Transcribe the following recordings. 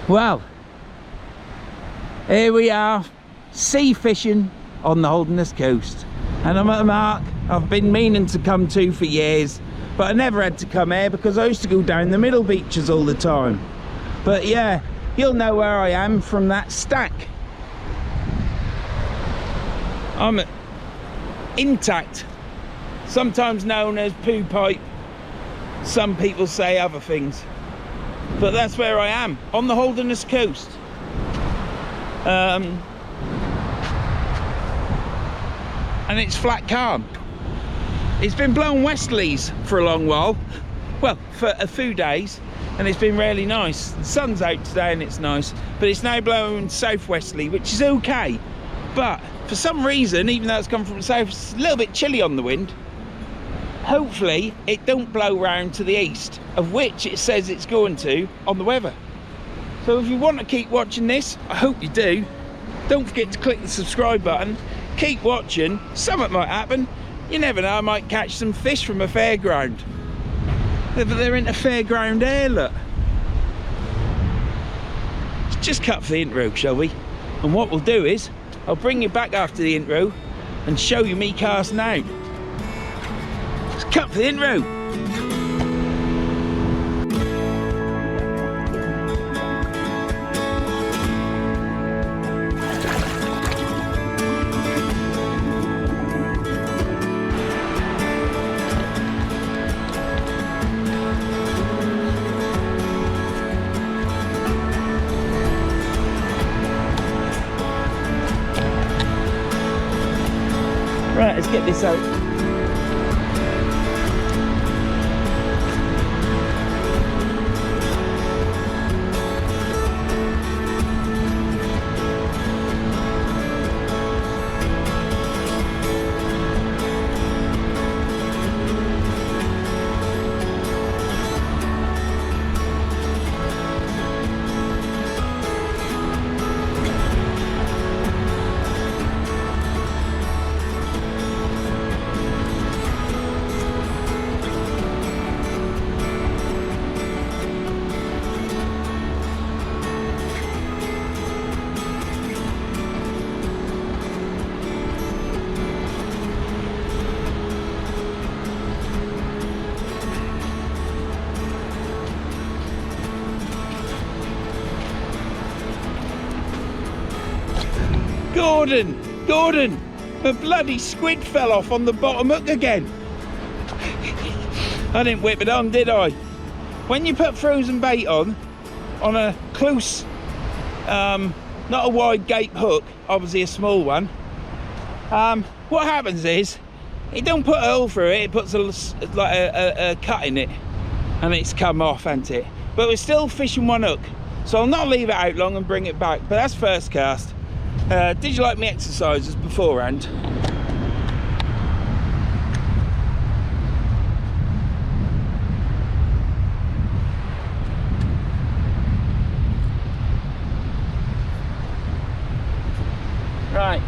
Well, here we are, sea fishing on the Holderness coast, and I'm at a mark I've been meaning to come to for years, but I never had to come here because I used to go down the middle beaches all the time. But yeah, you'll know where I am from that stack. I'm at INTACk, sometimes known as Poo Pipe. Some people say other things, but that's where I am, on the Holderness coast. And it's flat calm. It's been blowing westerlies for a long while, well, for a few days, and it's been really nice. The sun's out today and it's nice, but it's now blowing southwesterly, which is okay. But for some reason, even though it's come from the south, it's a little bit chilly on the wind. Hopefully it don't blow round to the east, of which it says it's going to on the weather. So if you want to keep watching this, I hope you do. Don't forget to click the subscribe button. Keep watching, something might happen. You never know, I might catch some fish from a fairground. They're in a fairground air, look. Let's just cut for the intro, shall we? And what we'll do is, I'll bring you back after the intro and show you me casting out. Let's cut for the intro. Right, let's get this out. Gordon, the bloody squid fell off on the bottom hook again. I didn't whip it on, did I? When you put frozen bait on a close, not a wide gape hook, obviously a small one, what happens is, it don't put a hole through it, it puts a cut in it, and it's come off, hasn't it? But we're still fishing one hook, so I'll not leave it out long and bring it back, but that's first cast. Did you like my exercises beforehand? Right.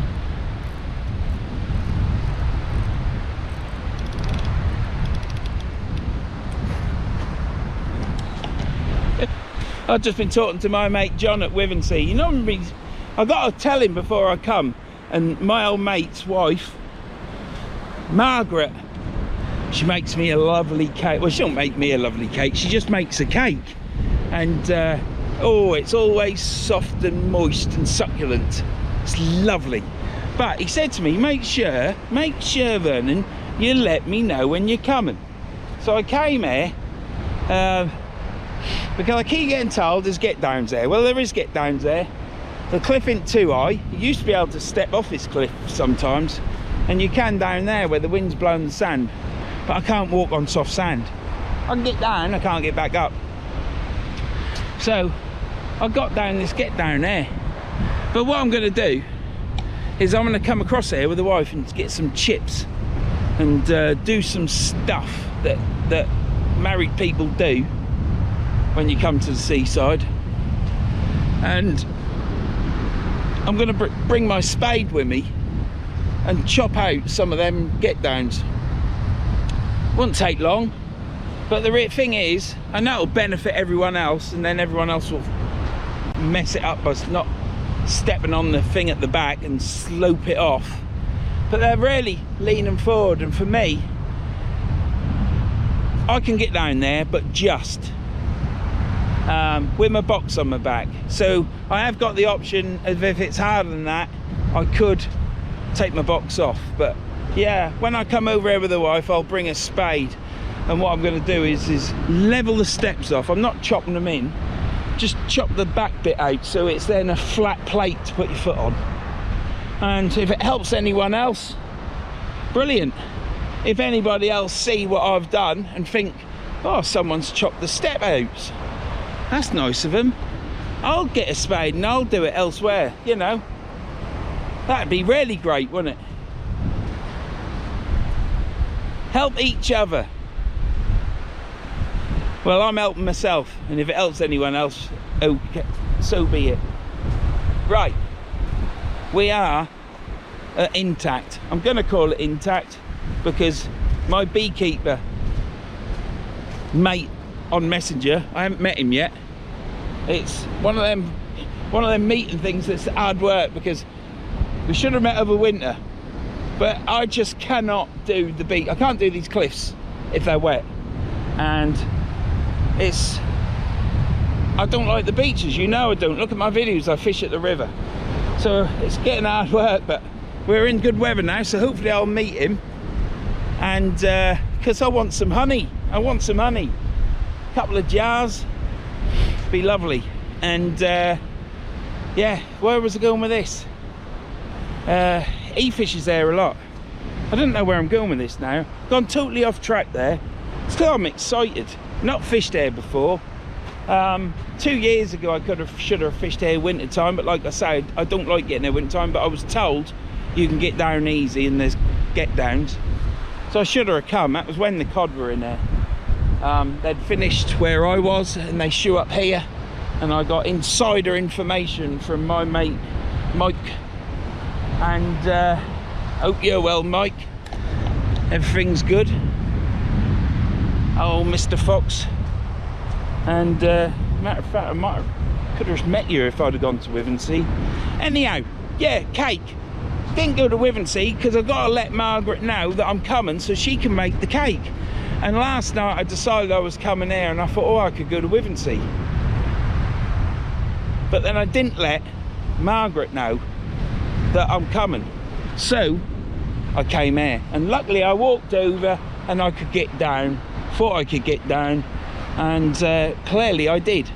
I've just been talking to my mate John at Wivensea. You know, I got to tell him before I come, and my old mate's wife, Margaret, she makes me a lovely cake. Well, she don't make me a lovely cake, she just makes a cake. And, oh, it's always soft and moist and succulent. It's lovely. But he said to me, make sure, Vernon, you let me know when you're coming. So I came here, because I keep getting told there's get downs there. Well, there is get downs there. The cliff ain't too high. You used to be able to step off this cliff sometimes, and you can down there where the wind's blowing the sand, but I can't walk on soft sand. I can get down, I can't get back up. So I got down this get down there. But what I'm going to do is I'm going to come across here with the wife and get some chips and do some stuff that married people do when you come to the seaside. And I'm going to bring my spade with me and chop out some of them get downs. Won't take long, but the thing is, I know it'll benefit everyone else, and then everyone else will mess it up by not stepping on the thing at the back and slope it off. But they're really leaning forward, and for me, I can get down there, but just with my box on my back. So I have got the option of, if it's harder than that, I could take my box off. But yeah, when I come over here with the wife, I'll bring a spade, and what I'm going to do is level the steps off. I'm not chopping them in, just chop the back bit out so it's then a flat plate to put your foot on. And if it helps anyone else, brilliant. If anybody else see what I've done and think, oh, someone's chopped the step out, that's nice of them, I'll get a spade and I'll do it elsewhere, you know. That'd be really great, wouldn't it? Help each other. Well, I'm helping myself, and if it helps anyone else, okay, so be it. Right, we are at INTACk. I'm going to call it INTACk because my beekeeper mate on Messenger, I haven't met him yet. It's one of them meeting things that's hard work, because we should have met over winter, but I just cannot do the beat. I can't do these cliffs if they're wet, and I don't like the beaches, you know I don't. Look at my videos, I fish at the river. So it's getting hard work, but we're in good weather now, so hopefully I'll meet him. And because I want some honey, a couple of jars, be lovely. And yeah, where was I going with this? He fishes there a lot. I don't know where I'm going with this now. Gone totally off track there. Still, I'm excited. Not fished there before. 2 years ago I should have fished here winter time, but like I said, I don't like getting there winter time, but I was told you can get down easy and there's get downs, so I should have come. That was when the cod were in there. They'd finished where I was and they shoe up here, and I got insider information from my mate Mike, and hope you're well, Mike. Everything's good. Oh, Mr. Fox. And matter of fact, I could have just met you if I'd have gone to Wivensea. Anyhow, yeah, cake. Didn't go to Wivensea because I've got to let Margaret know that I'm coming so she can make the cake. And last night I decided I was coming here, and I thought, oh, I could go to Wivensea. But then I didn't let Margaret know that I'm coming. So I came here, and luckily I walked over and I could get down. Thought I could get down, and clearly I did.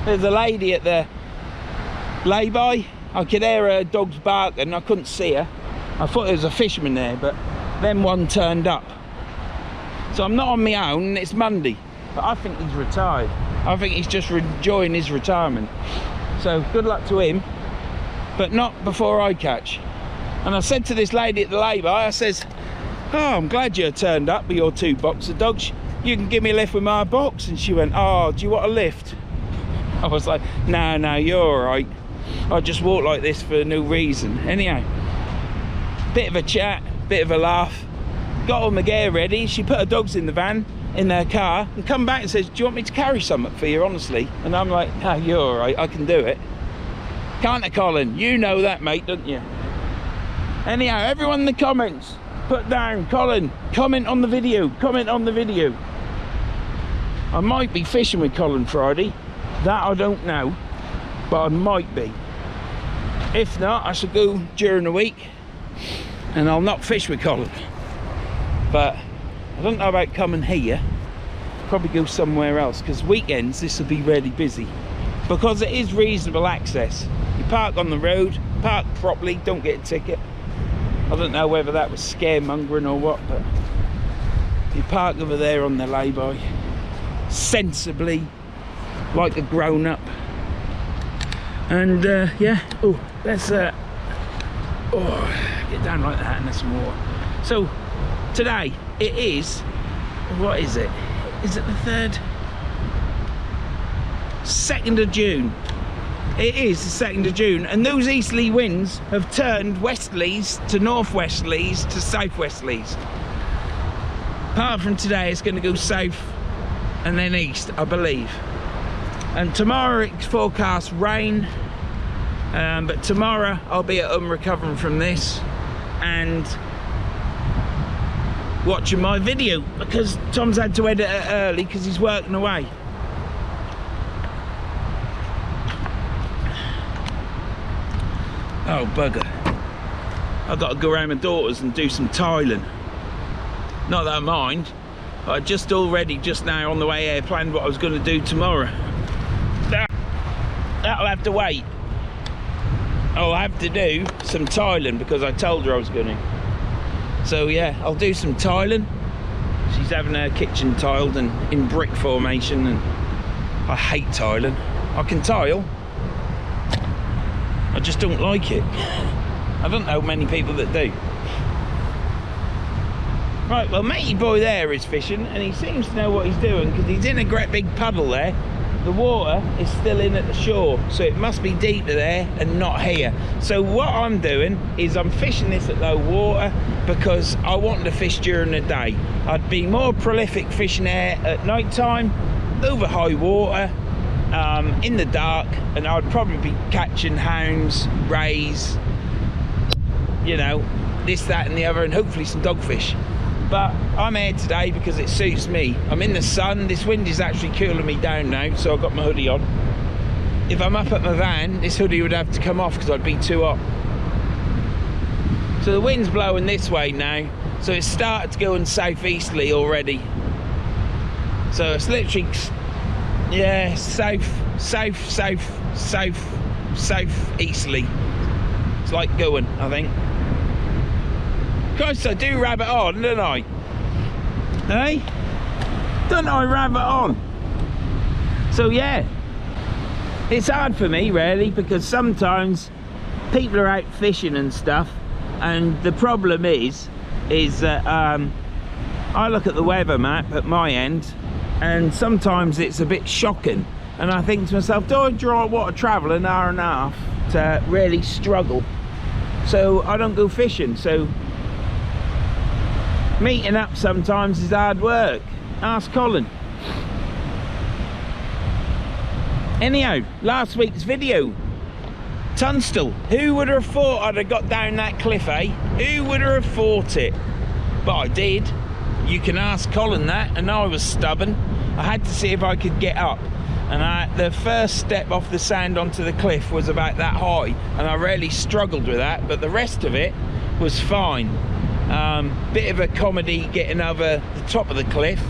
There's a lady at the lay-by. I could hear her dogs barking. I couldn't see her. I thought there was a fisherman there, but then one turned up. So I'm not on my own, and it's Monday, but I think he's retired. I think he's just enjoying his retirement. So good luck to him, but not before I catch. And I said to this lady at the lay-by, I says, oh, I'm glad you turned up with your 2 boxer dogs. You can give me a lift with my box. And she went, oh, do you want a lift? I was like, no, you're all right. I just walk like this for no reason. Anyhow, bit of a chat, bit of a laugh. Got all my gear ready. She put her dogs in the van, in their car, and come back and says, do you want me to carry something for you, honestly? And I'm like, no, you're all right, I can do it. Can't I, Colin? You know that, mate, don't you? Anyhow, everyone in the comments, put down, Colin, comment on the video, comment on the video. I might be fishing with Colin Friday, that I don't know, but I might be. If not, I shall go during the week, and I'll not fish with Colin. But I don't know about coming here. Probably go somewhere else, because weekends this will be really busy, because it is reasonable access. You park on the road, park properly, don't get a ticket. I don't know whether that was scaremongering or what, but you park over there on the lay-by sensibly, like a grown-up. And yeah, oh, let's get down like that and there's some water. So today it is, what is it? Is it the 3rd? 2nd of June. It is the 2nd of June, and those easterly winds have turned westerlies to northwesterlies to southwesterlies. Apart from today, it's going to go south and then east, I believe. And tomorrow it's forecast rain, but tomorrow I'll be at home recovering from this and watching my video, because Tom's had to edit it early because he's working away. Oh bugger, I've got to go around my daughter's and do some tiling. Not that I mind, but I just now on the way here planned what I was going to do tomorrow. That'll have to wait. I'll have to do some tiling because I told her I was going to. So yeah, I'll do some tiling. She's having her kitchen tiled and in brick formation, and I hate tiling. I can tile, I just don't like it. I don't know many people that do. Right, well, matey boy there is fishing, and he seems to know what he's doing because he's in a great big puddle there. The water is still in at the shore, so it must be deeper there and not here. So what I'm doing is I'm fishing this at low water because I want to fish during the day. I'd be more prolific fishing there at night time, over high water, in the dark, and I'd probably be catching hounds, rays, you know, this, that and the other, and hopefully some dogfish. But I'm here today because it suits me. I'm in the sun. This wind is actually cooling me down now, so I've got my hoodie on. If I'm up at my van, this hoodie would have to come off because I'd be too hot. So the wind's blowing this way now, so it's started to go in southeasterly already. So it's literally, yeah, southeasterly. It's like going, I think. Christ, I do rabbit on, don't I? Hey? Don't I rabbit on? So yeah, it's hard for me really, because sometimes people are out fishing and stuff, and the problem is that I look at the weather map at my end, and sometimes it's a bit shocking, and I think to myself, do I want to travel an hour and a half to really struggle? So I don't go fishing. So meeting up sometimes is hard work. Ask Colin. Anyhow, last week's video, Tunstall. Who would have thought I'd have got down that cliff, eh? Who would have thought it? But I did. You can ask Colin that, and I was stubborn. I had to see if I could get up, and the first step off the sand onto the cliff was about that high, and I really struggled with that, but the rest of it was fine. Bit of a comedy getting over the top of the cliff.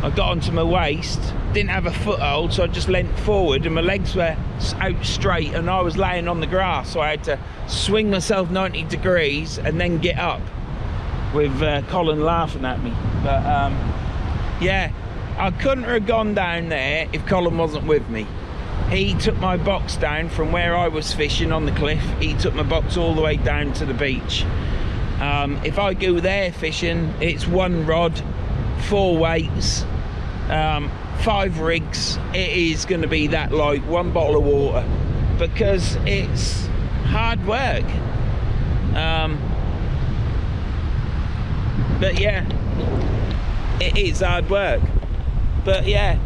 I got onto my waist, didn't have a foothold, so I just leant forward and my legs were out straight and I was laying on the grass, so I had to swing myself 90 degrees and then get up, with Colin laughing at me. But yeah, I couldn't have gone down there if Colin wasn't with me. He took my box down from where I was fishing on the cliff. He took my box all the way down to the beach. If I go there fishing, it's one rod, 4 weights, 5 rigs. It is going to be that light, 1 bottle of water, because it's hard work. But yeah, it is hard work. But yeah,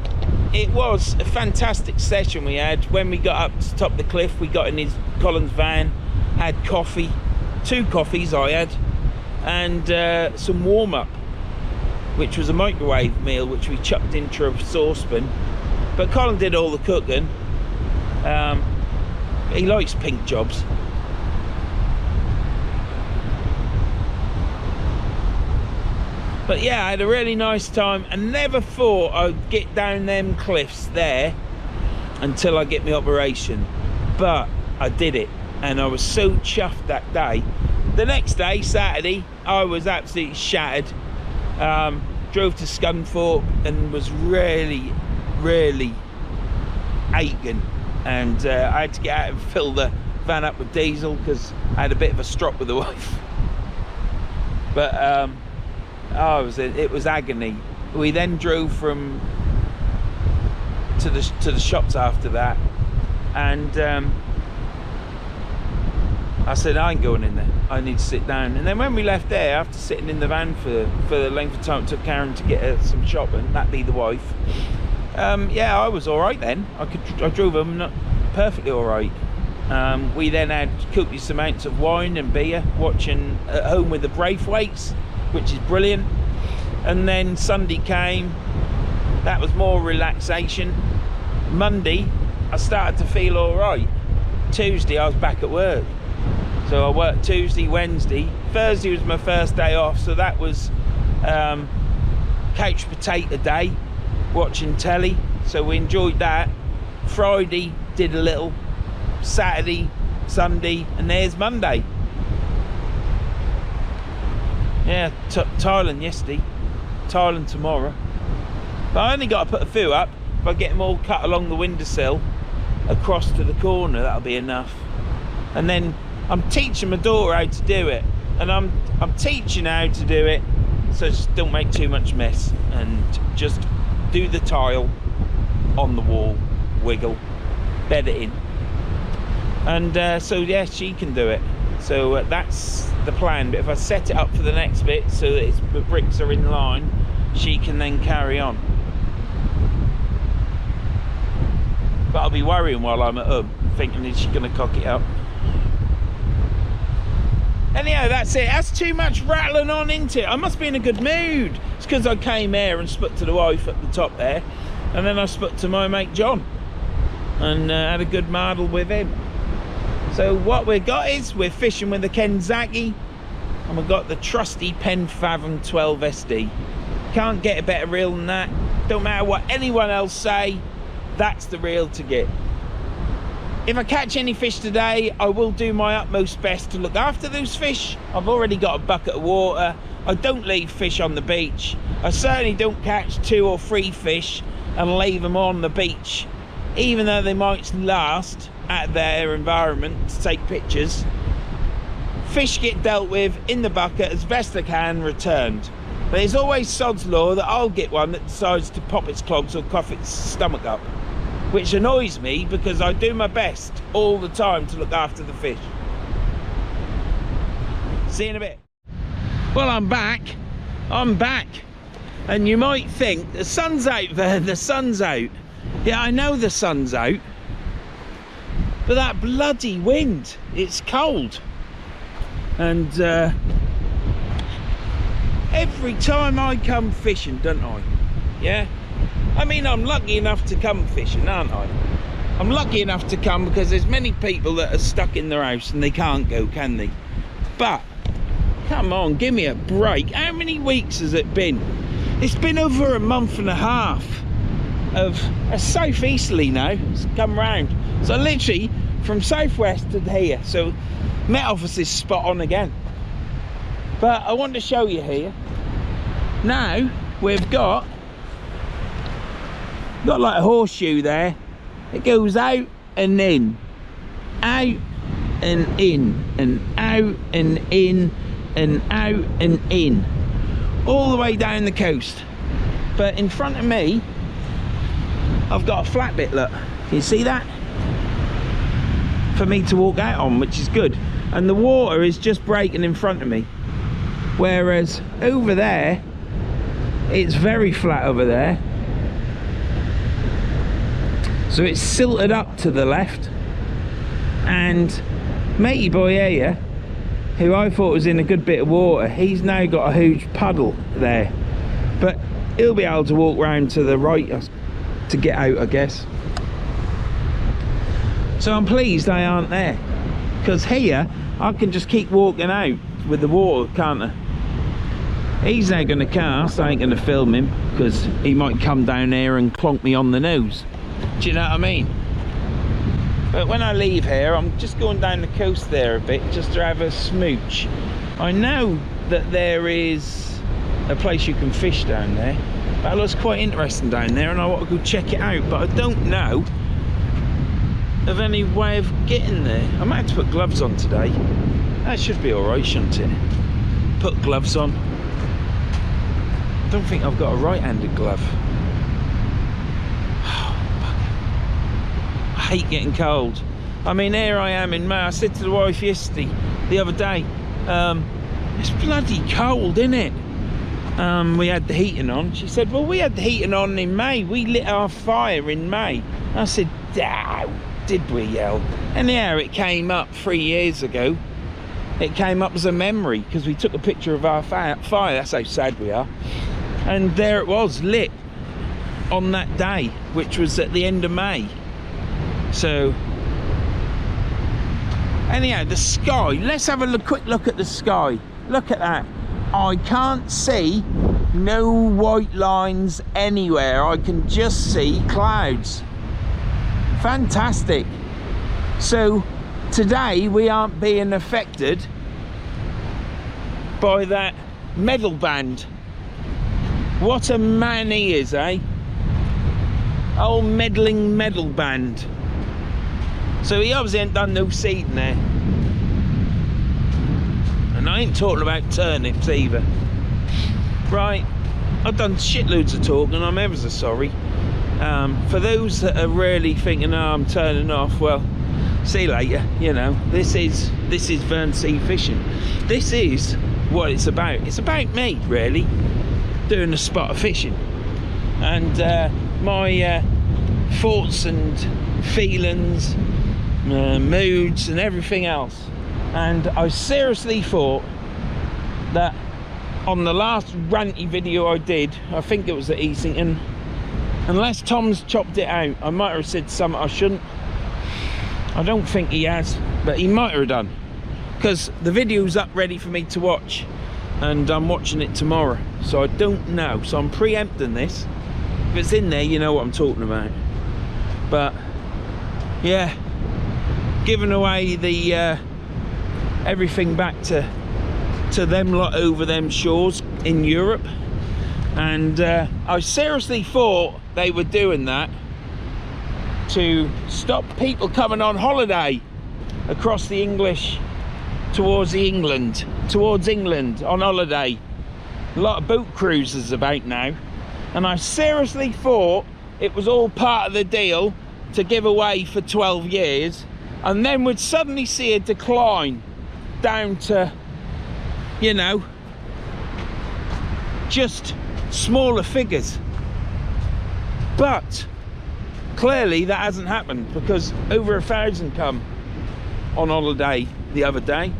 it was a fantastic session we had. When we got up to the top of the cliff, we got in Colin's van, had coffee, 2 coffees I had, and some warm-up, which was a microwave meal which we chucked into a saucepan. But Colin did all the cooking. He likes pink jobs. But yeah, I had a really nice time. I never thought I'd get down them cliffs there until I get my operation, but I did it, and I was so chuffed that day. The next day, Saturday, I was absolutely shattered. Drove to Scunthorpe and was really aching, and I had to get out and fill the van up with diesel because I had a bit of a strop with the wife. But it was agony. We then drove to the shops after that, and I said, I ain't going in there, I need to sit down. And then when we left there, after sitting in the van for the length of time it took Karen to get her some shopping, that be the wife, Yeah, I was all right then. I drove them not perfectly all right. We then had copious amounts of wine and beer, watching At Home with the Braithwaites, which is brilliant. And then Sunday came. That was more relaxation. Monday, I started to feel all right. Tuesday, I was back at work. So I worked Tuesday, Wednesday. Thursday was my first day off, so that was couch potato day, watching telly. So we enjoyed that. Friday, did a little. Saturday, Sunday, and there's Monday. Yeah, Thailand yesterday, Thailand tomorrow. But I only got to put a few up. If I get them all cut along the windowsill, across to the corner, that'll be enough. And then I'm teaching my daughter how to do it, and I'm teaching her how to do it, so just don't make too much mess, and just do the tile on the wall, wiggle, bed it in. And so yeah, she can do it. So that's the plan. But if I set it up for the next bit so that the bricks are in line, she can then carry on. But I'll be worrying while I'm at home, thinking, is she going to cock it up? Anyhow, that's it. That's too much rattling on, isn't it? I must be in a good mood. It's because I came here and spoke to the wife at the top there, and then I spoke to my mate John and had a good mardle with him. So what we've got is we're fishing with the Kenzaki, and we've got the trusty Pen Fathom 12 SD. Can't get a better reel than that. Don't matter what anyone else say, that's the reel to get. If I catch any fish today, I will do my utmost best to look after those fish. I've already got a bucket of water. I don't leave fish on the beach. I certainly don't catch 2 or 3 fish and leave them on the beach, even though they might last at their environment to take pictures. Fish get dealt with in the bucket as best I can, returned. But there's always sod's law that I'll get one that decides to pop its clogs or cough its stomach up, which annoys me because I do my best all the time to look after the fish. See you in a bit. Well, I'm back. And you might think the sun's out there, the sun's out. Yeah, I know the sun's out, but that bloody wind, it's cold. And every time I come fishing, don't I? Yeah? I mean, I'm lucky enough to come fishing, aren't I? I'm lucky enough to come because there's many people that are stuck in their house and they can't go, can they? But, come on, give me a break. How many weeks has it been? It's been over a month and a half of a southeasterly now. It's come round. So literally from southwest to here. So Met Office is spot on again. But I want to show you here. Now we've got like a horseshoe there. It goes out and in, out and in, and out and in, and out and in, all the way down the coast. But in front of me, I've got a flat bit, look. Can you see that? For me to walk out on, which is good. And the water is just breaking in front of me. Whereas over there, it's very flat over there. So it's silted up to the left. And matey boy here, who I thought was in a good bit of water, he's now got a huge puddle there. But he'll be able to walk round to the right to get out, I guess. So I'm pleased they aren't there, because here I can just keep walking out with the water, can't I? He's now going to cast. I ain't going to film him because he might come down there and clonk me on the nose. Do you know what I mean? But when I leave here, I'm just going down the coast there a bit just to have a smooch. I know that there is a place you can fish down there. That looks quite interesting down there and I want to go check it out, but I don't know of any way of getting there. I might have to put gloves on today. That should be alright, shouldn't it? Put gloves on. I don't think I've got a right-handed glove. I hate getting cold. I mean, here I am in May. I said to the wife the other day, it's bloody cold, isn't it? we had the heating on. She said, well, we had the heating on in May. We lit our fire in May. I said, oh, did we, yell? Anyhow, it came up 3 years ago. It came up as a memory because we took a picture of our fire. That's how sad we are. And there it was, lit on that day, which was at the end of May. So anyhow, the sky, let's have a quick look at the sky. Look at that. I can't see no white lines anywhere. I can just see clouds. Fantastic. So today we aren't being affected by that medal band. What a man he is, eh? Old meddling medal band. So he obviously ain't done no seeding there. And I ain't talking about turnips either. Right, I've done shitloads of talking, I'm ever so sorry. For those that are really thinking, oh, I'm turning off, well, see you later. You know, this is Verns Sea Fishing. This is what it's about. It's about me, really, doing a spot of fishing. And my thoughts and feelings, moods and everything else. And I seriously thought that on the last ranty video I did, I think it was at Easington, unless Tom's chopped it out, I might have said something I shouldn't. I don't think he has, but he might have done, because the video's up ready for me to watch and I'm watching it tomorrow, so I don't know. So I'm preempting this. If it's in there, you know what I'm talking about. But yeah, giving away the everything back to them lot over them shores in Europe. And I seriously thought they were doing that to stop people coming on holiday across the English towards England on holiday. A lot of boat cruises about now, and I seriously thought it was all part of the deal to give away for 12 years, and then we'd suddenly see a decline down to, you know, just smaller figures. But clearly that hasn't happened, because over 1,000 come on holiday the other day,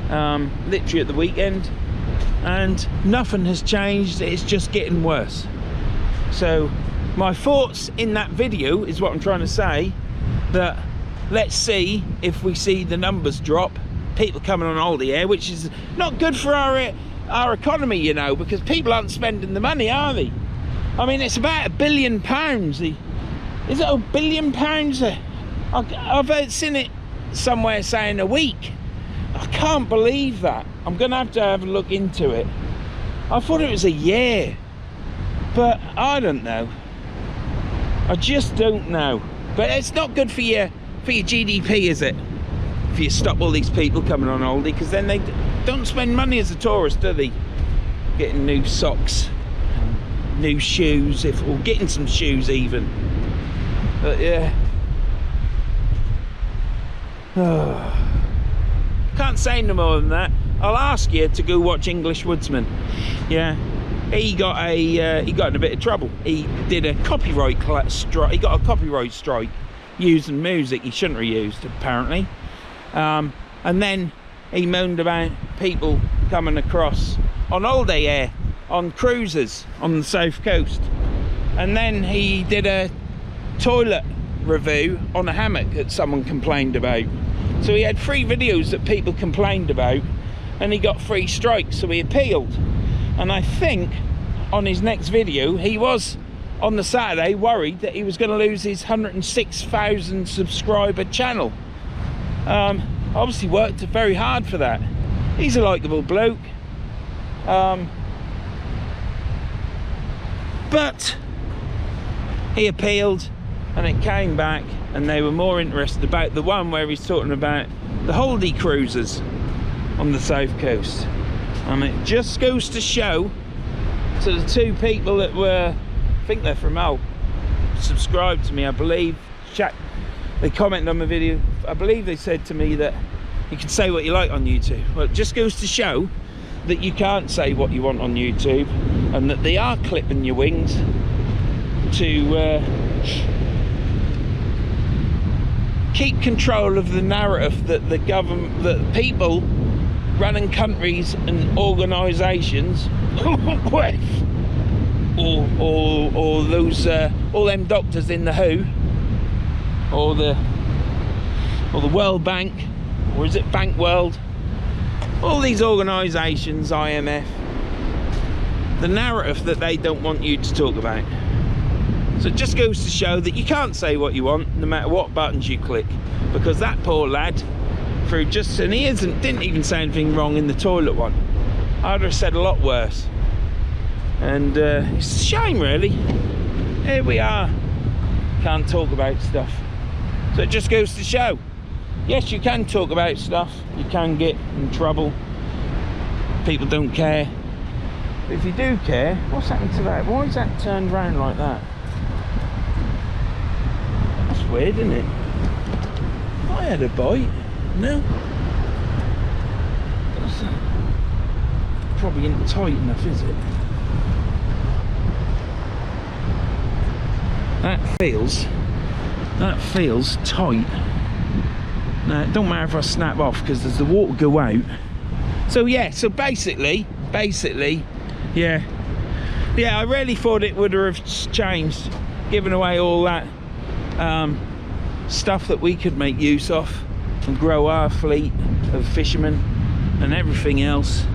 literally at the weekend, and nothing has changed. It's just getting worse. So my thoughts in that video is what I'm trying to say, that let's see if we see the numbers drop, people coming on holiday here, which is not good for our economy, you know, because people aren't spending the money, are they? I mean, it's about £1 billion. Is it £1 billion? I've seen it somewhere saying a week. I can't believe that. I'm gonna have to have a look into it. I thought it was a year, but I don't know. I just don't know. But it's not good for your GDP, is it? If you stop all these people coming on holiday, because then they don't spend money as a tourist, do they? Getting new socks, new shoes, or getting some shoes even. But yeah. Can't say no more than that. I'll ask you to go watch English Woodsman. Yeah, he got in a bit of trouble. He did a copyright strike. He got a copyright strike using music he shouldn't have used, apparently. And then he moaned about people coming across on holiday here, on cruises on the south coast. And then he did a toilet review on a hammock that someone complained about. So he had 3 videos that people complained about, and he got 3 strikes, so he appealed. And I think on his next video, he was on the Saturday worried that he was going to lose his 106,000 subscriber channel. Obviously worked very hard for that. He's a likeable bloke. But he appealed, and it came back, and they were more interested about the one where he's talking about the holiday cruises on the south coast. And it just goes to show to the 2 people that were, I think they're from Hull, subscribed to me, I believe, they commented on my video. I believe they said to me that you can say what you like on YouTube. Well, it just goes to show that you can't say what you want on YouTube, and that they are clipping your wings to keep control of the narrative that the government, that people running countries and organisations or those all them doctors in the WHO or the World Bank, or is it Bank World, all these organisations, IMF, the narrative that they don't want you to talk about. So it just goes to show that you can't say what you want no matter what buttons you click, because that poor lad through just, and he didn't even say anything wrong in the toilet one. I'd have said a lot worse. And it's a shame really. Here we are, can't talk about stuff. So it just goes to show, yes, you can talk about stuff, you can get in trouble, people don't care, but if you do care, what's happened to that? Why is that turned round like that? That's weird, isn't it? I had a bite. No, that's probably isn't tight enough, is it? That feels tight. Now it don't matter if I snap off because there's the water go out. So yeah, so basically, yeah, I really thought it would have changed, giving away all that stuff that we could make use of and grow our fleet of fishermen and everything else.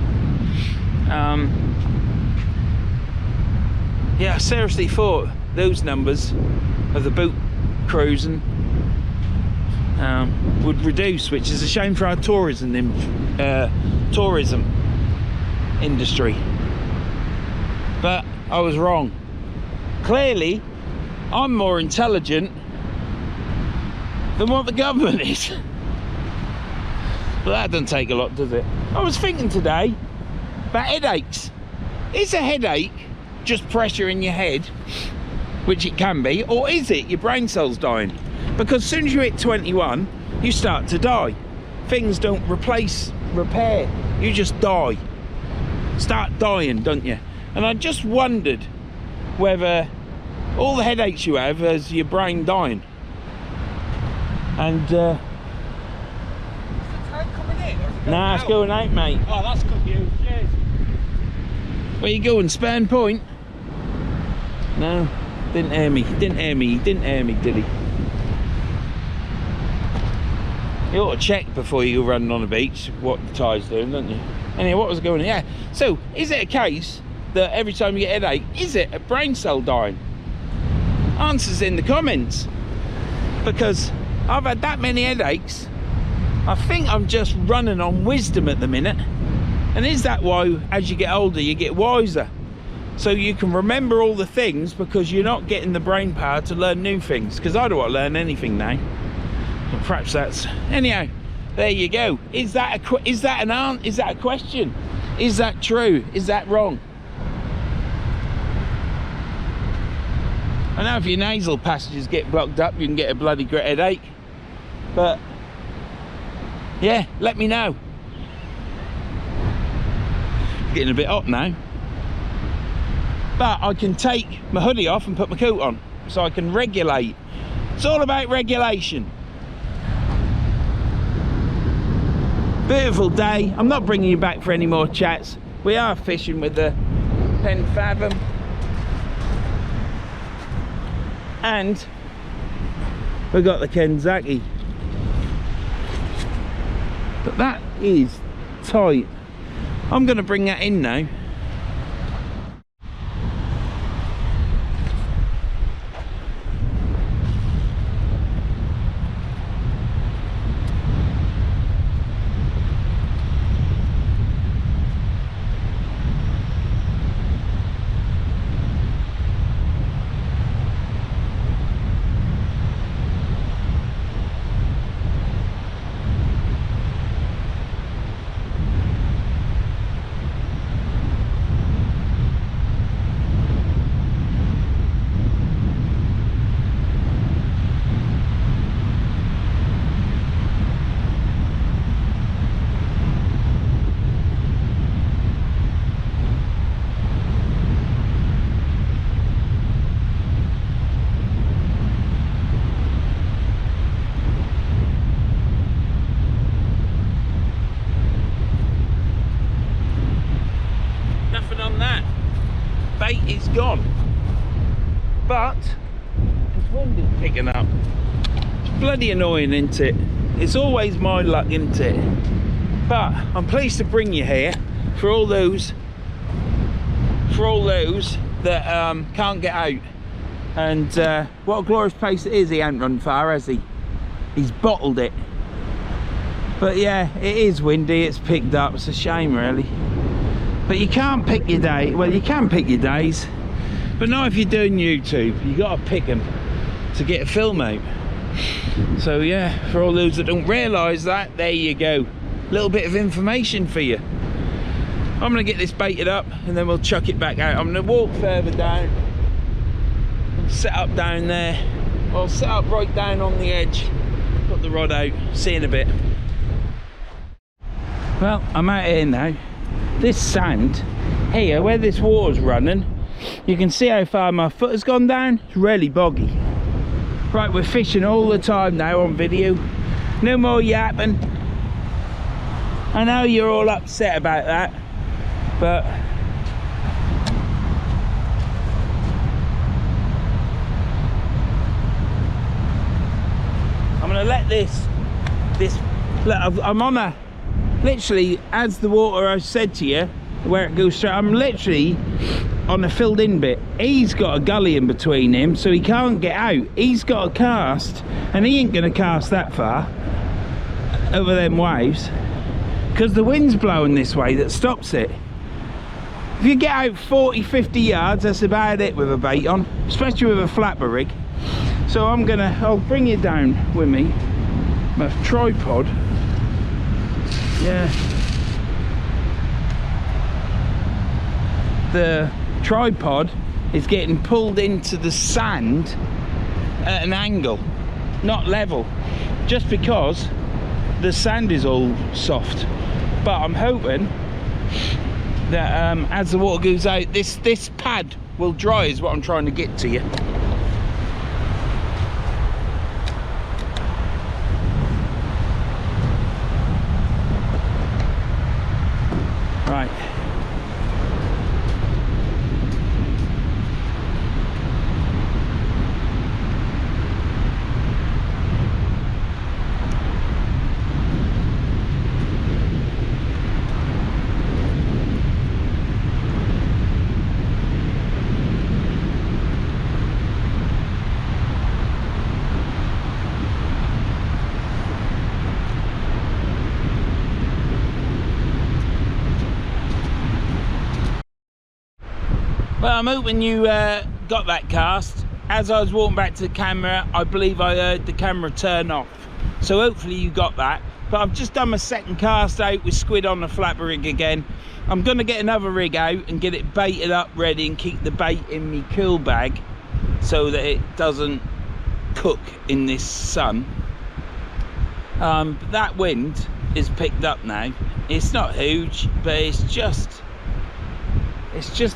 Yeah, I seriously thought those numbers of the boat cruising would reduce, which is a shame for our tourism industry. But I was wrong. Clearly, I'm more intelligent than what the government is. But that doesn't take a lot, does it? I was thinking today about headaches. Is a headache just pressure in your head, which it can be, or is it your brain cells dying? Because as soon as you hit 21, you start to die. Things don't repair, you just die. Start dying, don't you? And I just wondered whether all the headaches you have is your brain dying. And nah, it's going out, mate. Oh, that's confused. Cheers. Where you going? Spurn Point? No, didn't hear me. Didn't hear me, did he? You ought to check before you go running on the beach what the tide's doing, don't you? Anyway, what was going on? Yeah. So, is it a case that every time you get a headache, is it a brain cell dying? Answers in the comments. Because I've had that many headaches. I think I'm just running on wisdom at the minute. And is that why, as you get older, you get wiser? So you can remember all the things because you're not getting the brain power to learn new things. Because I don't want to learn anything now. But perhaps that's... Anyhow, there you go. Is that a question? Is that true? Is that wrong? I know if your nasal passages get blocked up, you can get a bloody great headache. But yeah, let me know. Getting a bit hot now. But I can take my hoodie off and put my coat on, so I can regulate. It's all about regulation. Beautiful day. I'm not bringing you back for any more chats. We are fishing with the 10 fathom. And we've got the Kenzaki. But that is tight. I'm going to bring that in now. gone. But this wind is picking up. It's bloody annoying, isn't it? It's always my luck, isn't it? But I'm pleased to bring you here for all those that can't get out. And what a glorious place it is. He ain't run far, has he? He's bottled it. But yeah, it is windy, it's picked up. It's a shame, really. But you can't pick your day. Well, you can pick your days, but not if you're doing YouTube. You got to pick them to get a film out. So yeah, for all those that don't realise that, there you go. A little bit of information for you. I'm going to get this baited up and then we'll chuck it back out. I'm going to walk further down and set up down there. I'll set up right down on the edge, put the rod out. See you in a bit. Well, I'm out here now. This sand here, where this water's running, you can see how far my foot has gone down. It's really boggy. Right, we're fishing all the time now on video. No more yapping. I know you're all upset about that, but I'm gonna let this look, I'm on a, literally, as the water, I said to you, where it goes straight, I'm literally on a filled in bit. He's got a gully in between him, so he can't get out. He's got a cast, and he ain't gonna cast that far over them waves because the wind's blowing this way that stops it. If you get out 40-50 yards, that's about it with a bait on, especially with a flapper rig. So I'll bring you down with me, my tripod. Yeah, the tripod is getting pulled into the sand at an angle, not level, just because the sand is all soft. But I'm hoping that as the water goes out, this pad will dry, is what I'm trying to get to you. Right. Well, I'm hoping you got that cast. As I was walking back to the camera, I believe I heard the camera turn off. So hopefully you got that. But I've just done my second cast out with squid on the flapper rig again. I'm going to get another rig out and get it baited up ready and keep the bait in my cool bag so that it doesn't cook in this sun. But that wind is picked up now. It's not huge, but it's just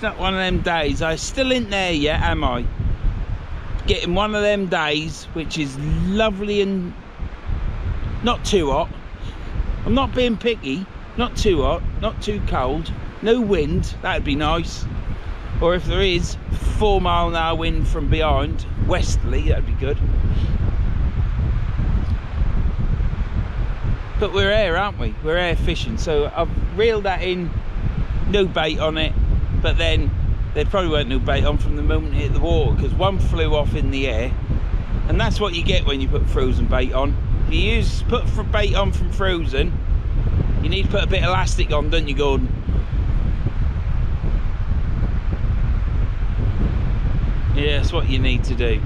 not one of them days. I still ain't there yet, am I? Getting one of them days which is lovely and not too hot. I'm not being picky. Not too hot, not too cold. No wind, that'd be nice. Or if there is, 4 mile an hour wind from behind, westerly, that'd be good. But we're here, aren't we? We're here fishing. So I've reeled that in, no bait on it. But then there probably weren't no bait on from the moment it hit the water, because one flew off in the air, and that's what you get when you put frozen bait on. If you put bait on from frozen, you need to put a bit of elastic on, don't you, Gordon? Yeah, that's what you need to do.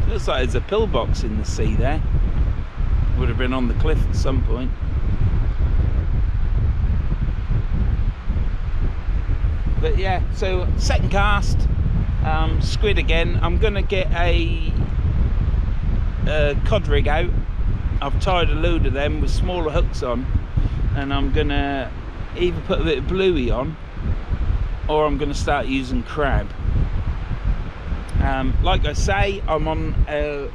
It looks like there's a pillbox in the sea there. Would have been on the cliff at some point. But yeah, so second cast, squid again. I'm gonna get a cod rig out. I've tied a load of them with smaller hooks on, and I'm gonna either put a bit of bluey on, or I'm gonna start using crab. Like I say, I'm on a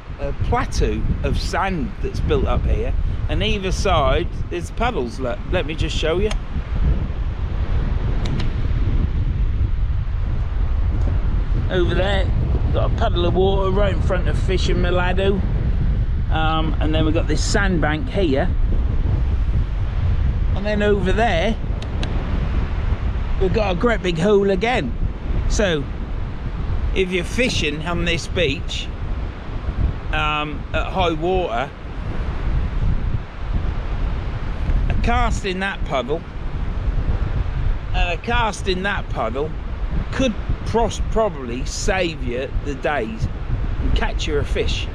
plateau of sand that's built up here, and either side there's puddles. Let me just show you. over there. Got a puddle of water right in front of Fishing Milado. And then we've got this sandbank here. And then over there, we've got a great big hole again. So, if you're fishing on this beach at high water, a cast in that puddle and a cast in that puddle could probably save you the days and catch you a fish.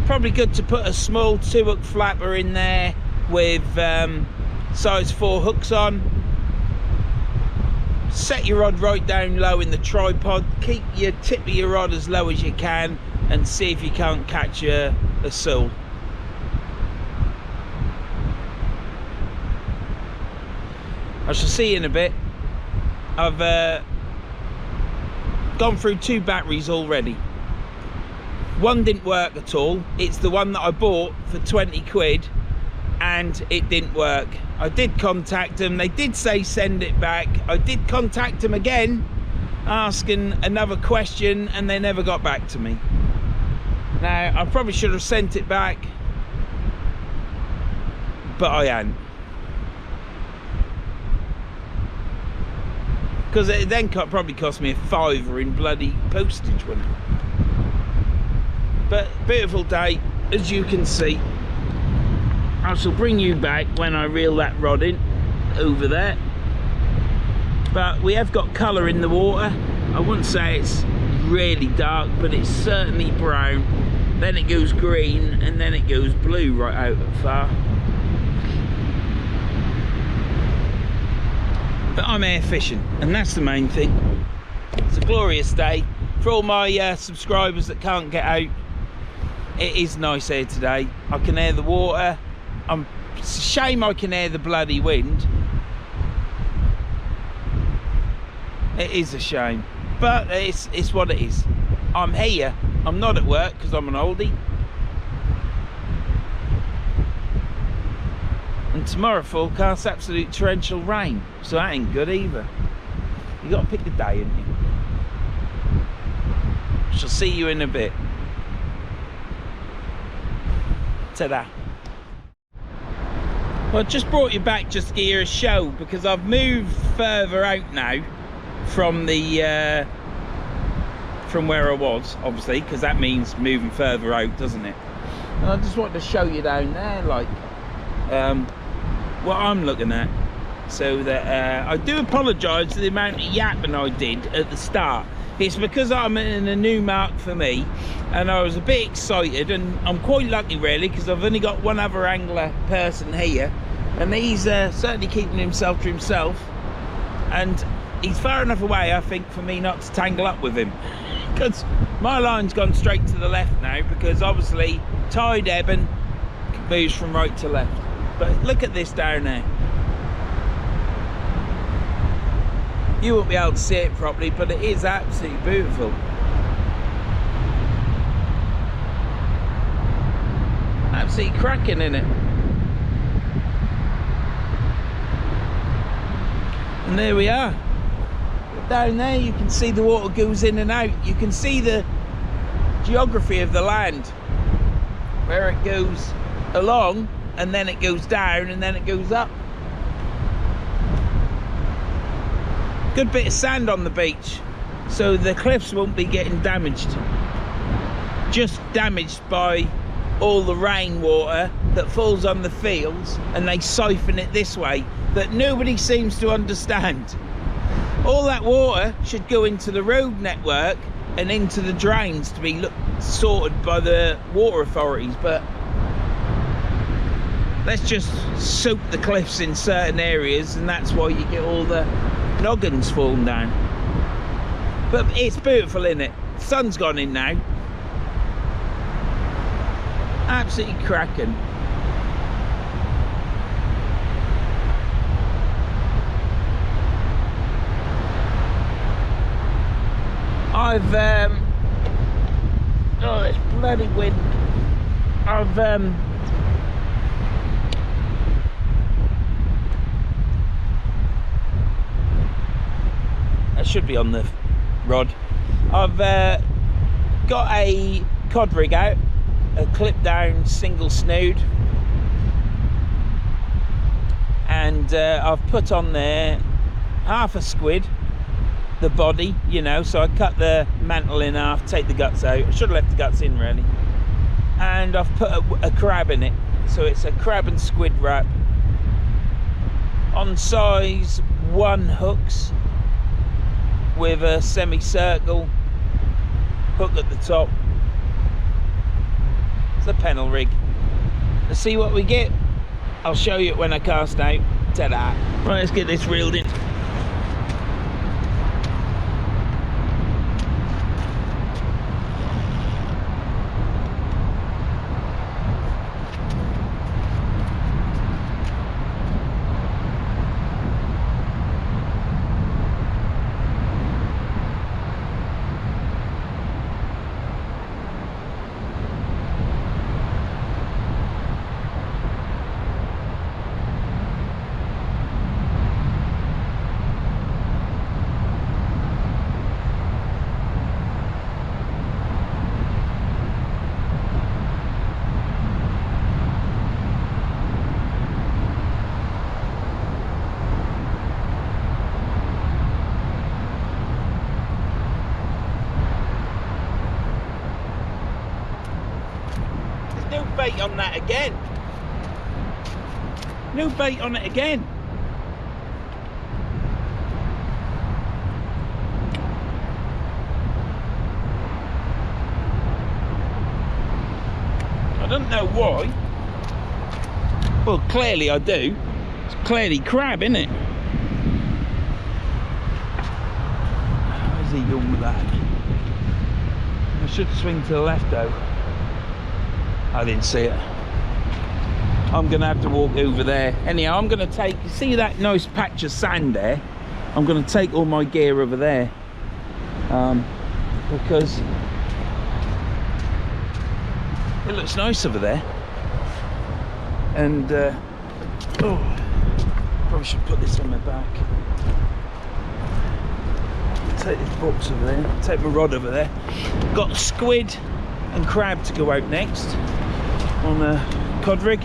Probably good to put a small 2-hook flapper in there with size 4 hooks on. Set your rod right down low in the tripod, keep your tip of your rod as low as you can, and see if you can't catch a sole. I shall see you in a bit. I've gone through 2 batteries already. One didn't work at all. It's the one that I bought for 20 quid and it didn't work. I did contact them, they did say send it back. I did contact them again asking another question and they never got back to me. Now I probably should have sent it back, but I hadn't, because it then probably cost me a £5 in bloody postage, wouldn't it? But beautiful day, as you can see. I shall bring you back when I reel that rod in over there. But we have got colour in the water. I wouldn't say it's really dark, but it's certainly brown. Then it goes green and then it goes blue right out at far. But I'm air fishing and that's the main thing. It's a glorious day. For all my subscribers that can't get out, it is nice here today. I can hear the water. It's a shame I can hear the bloody wind. It is a shame, but it's what it is. I'm here. I'm not at work because I'm an oldie. And tomorrow forecast absolute torrential rain, so that ain't good either. You got to pick the day, haven't you? Shall see you in a bit. Ta-da. Well, I just brought you back just to give you a show because I've moved further out now from the from where I was, obviously, because that means moving further out, doesn't it? And I just wanted to show you down there, like what I'm looking at. So that I do apologise for the amount of yapping I did at the start. It's because I'm in a new mark for me and I was a bit excited, and I'm quite lucky really because I've only got one other angler person here and he's certainly keeping himself to himself, and he's far enough away I think for me not to tangle up with him, because my line's gone straight to the left now because obviously tide ebbing moves from right to left. But look at this down there. You won't be able to see it properly, but it is absolutely beautiful. Absolutely cracking, in it. And there we are. Down there you can see the water goes in and out. You can see the geography of the land, where it goes along and then it goes down and then it goes up. Good bit of sand on the beach, so the cliffs won't be getting damaged. Just damaged by all the rainwater that falls on the fields and they siphon it this way, that nobody seems to understand. All that water should go into the road network and into the drains to be sorted by the water authorities, but let's just soak the cliffs in certain areas, and that's why you get all the noggins falling down. But it's beautiful, isn't it? The sun's gone in now. Absolutely cracking. I've oh, it's bloody wind. I've it should be on the rod. I've got a cod rig out, a clip down single snood, and I've put on there half a squid, the body, you know, so I cut the mantle in half, take the guts out. I should have left the guts in really. And I've put a crab in it, so it's a crab and squid wrap on size 1 hooks with a semicircle hook at the top. It's a pennel rig. Let's see what we get. I'll show you it when I cast out. Ta-da. Right, let's get this reeled in. Bait on that again. No bait on it again. I don't know why. Well, clearly I do. It's clearly crab, isn't it? Where's he going with that? I should swing to the left though. I didn't see it. I'm gonna have to walk over there. Anyhow, I'm gonna take, you see that nice patch of sand there? I'm gonna take all my gear over there. Because it looks nice over there. And, oh, probably should put this on my back. Take this box over there, take my rod over there. Got squid and crab to go out next on a cod rig.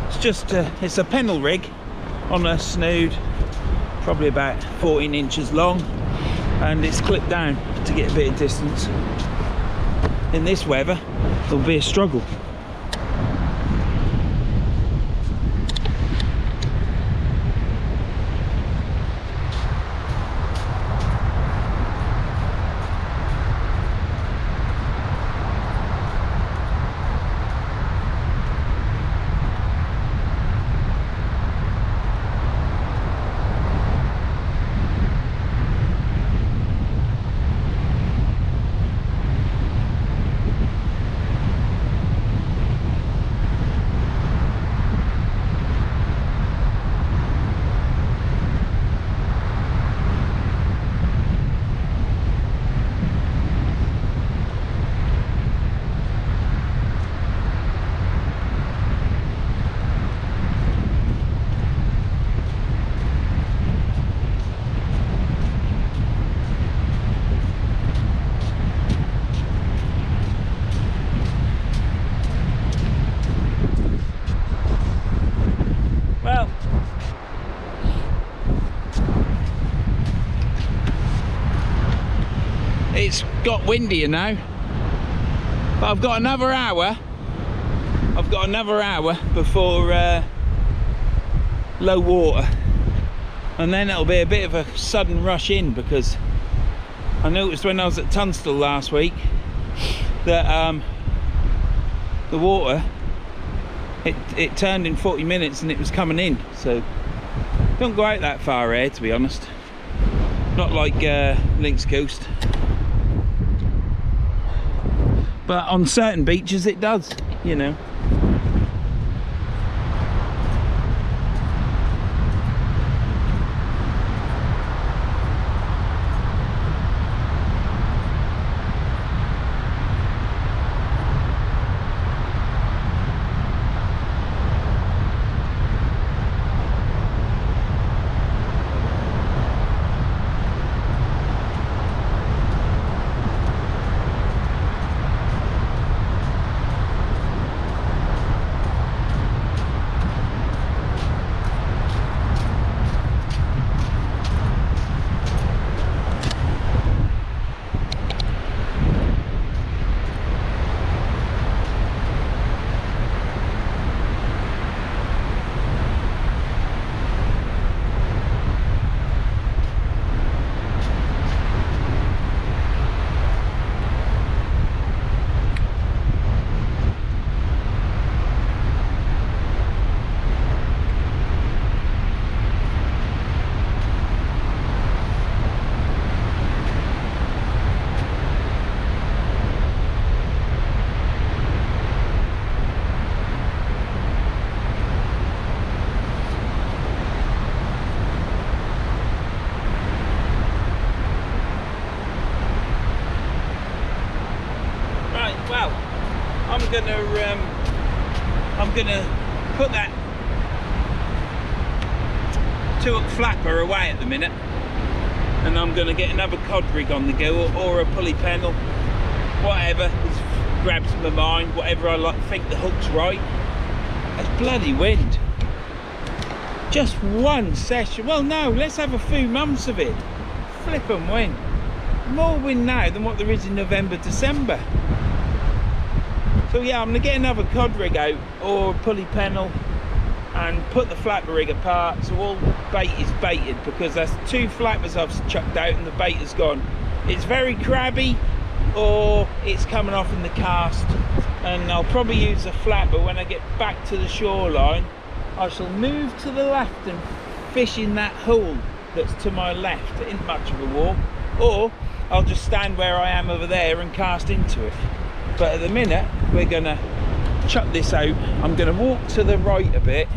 It's just it's a pennel rig on a snood, probably about 14 inches long, and it's clipped down to get a bit of distance. In this weather it'll be a struggle. It's got windier now, but I've got another hour. I've got another hour before low water, and then it'll be a bit of a sudden rush in, because I noticed when I was at Tunstall last week that the water it turned in 40 minutes and it was coming in. So don't go out that far here, to be honest. Not like Links Coast. But on certain beaches it does, you know. I'm gonna put that 2-hook flapper away at the minute, and I'm gonna get another cod rig on the go, or a pulley pennel, whatever grabs my mind, whatever I like, think the hook's right. That's bloody wind. Just one session. Well, no, let's have a few months of it. Flippin' wind. More wind now than what there is in November, December. So yeah, I'm gonna get another cod rig out, or a pulley pennel, and put the flapper rig apart so all bait is baited, because there's 2 flappers I've chucked out and the bait has gone. It's very crabby, or it's coming off in the cast, and I'll probably use a flapper when I get back to the shoreline. I shall move to the left and fish in that hole that's to my left. It isn't much of a walk, or I'll just stand where I am over there and cast into it. But at the minute we're gonna chuck this out. I'm gonna walk to the right a bit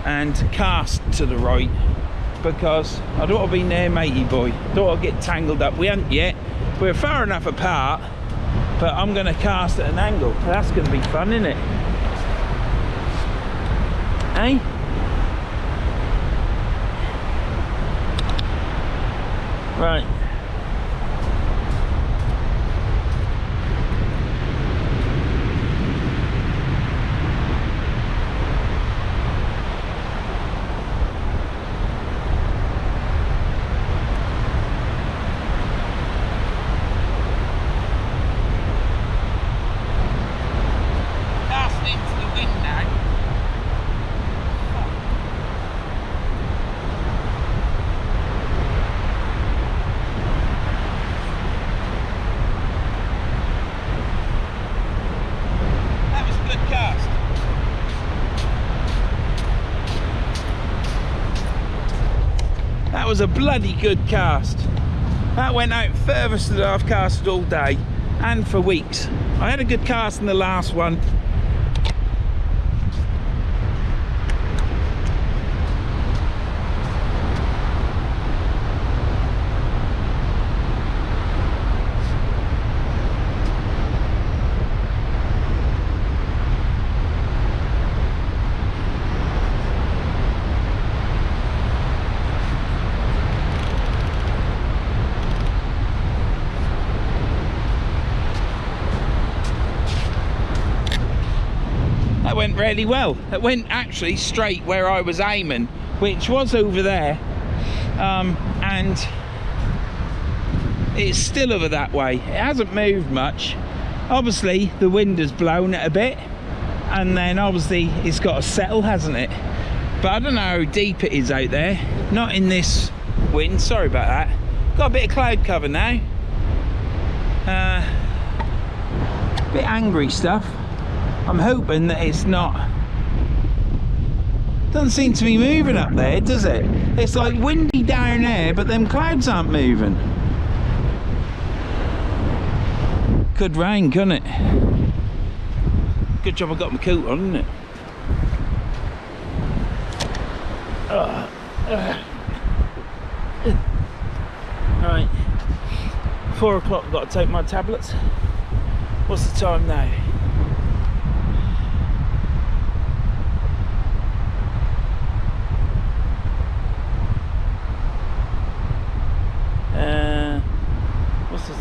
and cast to the right, because I don't want to be near matey boy. Don't want to get tangled up. We haven't yet. We're far enough apart, but I'm gonna cast at an angle. That's gonna be fun, isn't it? Eh? Right. That was a bloody good cast. That went out furthest that I've casted all day and for weeks. I had a good cast in the last one. Went really well. It went actually straight where I was aiming, which was over there, and it's still over that way. It hasn't moved much. Obviously the wind has blown it a bit, and then obviously it's got to settle, hasn't it? But I don't know how deep it is out there. Not in this wind, sorry about that. Got a bit of cloud cover now. Bit angry stuff. I'm hoping that it's not, doesn't seem to be moving up there, does it? It's like windy down there, but them clouds aren't moving. Could rain, couldn't it? Good job I got my coat on, isn't it? Right, 4 o'clock, I've got to take my tablets. What's the time now? What's it?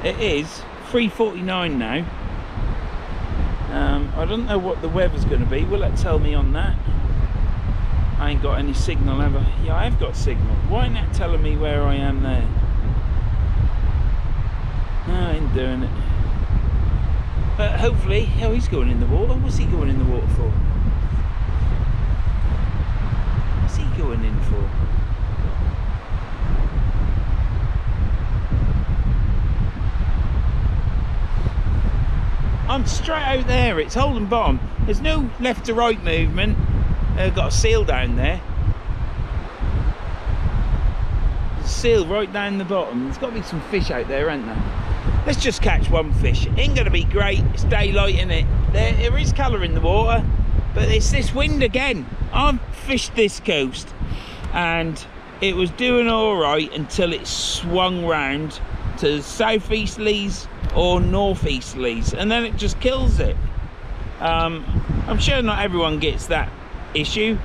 It is 3:49 now. I don't know what the weather's going to be. Will it tell me on that? I ain't got any signal, have I? Yeah, I have got signal. Why ain't that telling me where I am there? No, I ain't doing it. But hopefully, oh, he's going in the water. What's he going in the water for? What's he going in for? I'm straight out there. It's holding bottom. There's no left to right movement. Got a seal down there. There's a seal right down the bottom. There's got to be some fish out there, ain't there? Let's just catch one fish. It ain't going to be great. It's daylight, isn't it? There is colour in the water, but it's this wind again. I've fished this coast and it was doing all right until it swung round to southeasterlies or northeasterlies, and then it just kills it. I'm sure not everyone gets that issue.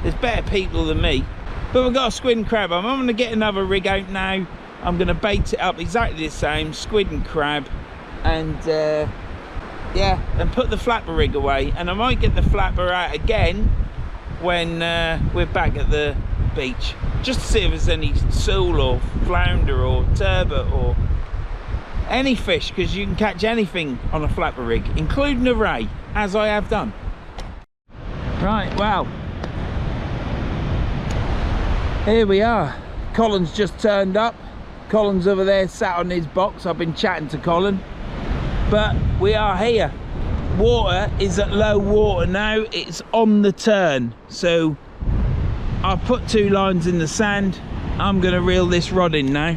There's better people than me. But we've got a squid and crab. I'm going to get another rig out now. I'm going to bait it up exactly the same, squid and crab, and yeah, and put the flapper rig away. And I might get the flapper out again when we're back at the beach, just to see if there's any sole or flounder or turbot or any fish, because you can catch anything on a flapper rig, including a ray, as I have done. Right, well, here we are. Colin's just turned up. Colin's over there sat on his box. I've been chatting to Colin, but we are here. Water is at low water now. It's on the turn, so I've put 2 lines in the sand. I'm gonna reel this rod in now.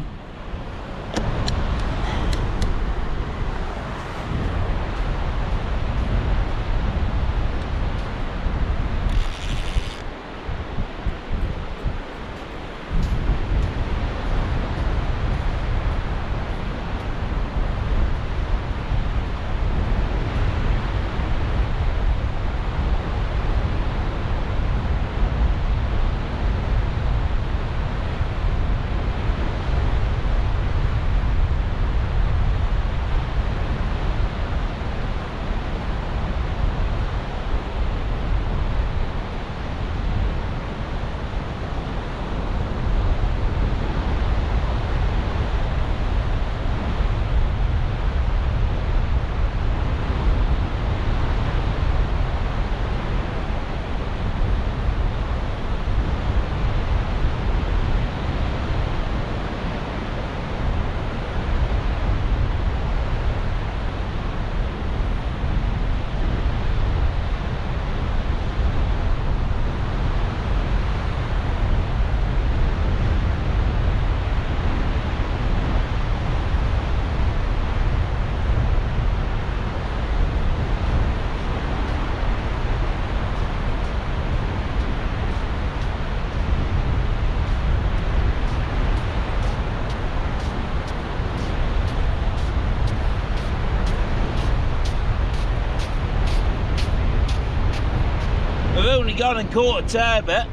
Gone and caught a turbot.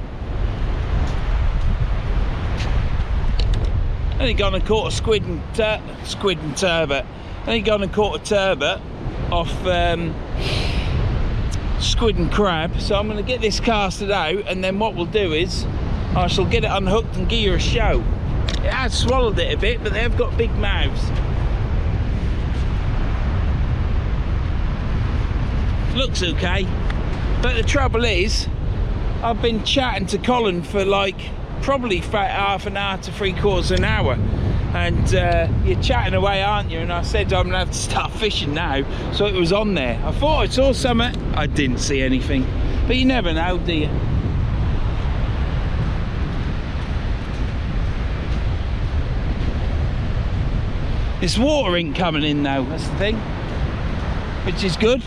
Only gone and caught a squid and turbot. Only gone and caught a turbot off squid and crab. So I'm going to get this casted out, and then what we'll do is I shall get it unhooked and give you a show. It has swallowed it a bit, but they've got big mouths. Looks okay. But the trouble is, I've been chatting to Colin for like probably about half an hour to 3/4 of an hour, and you're chatting away, aren't you? And I said I'm gonna have to start fishing now, so it was on there. I thought I saw something, I didn't see anything, but you never know, do you? This water ain't coming in now, that's the thing, which is good.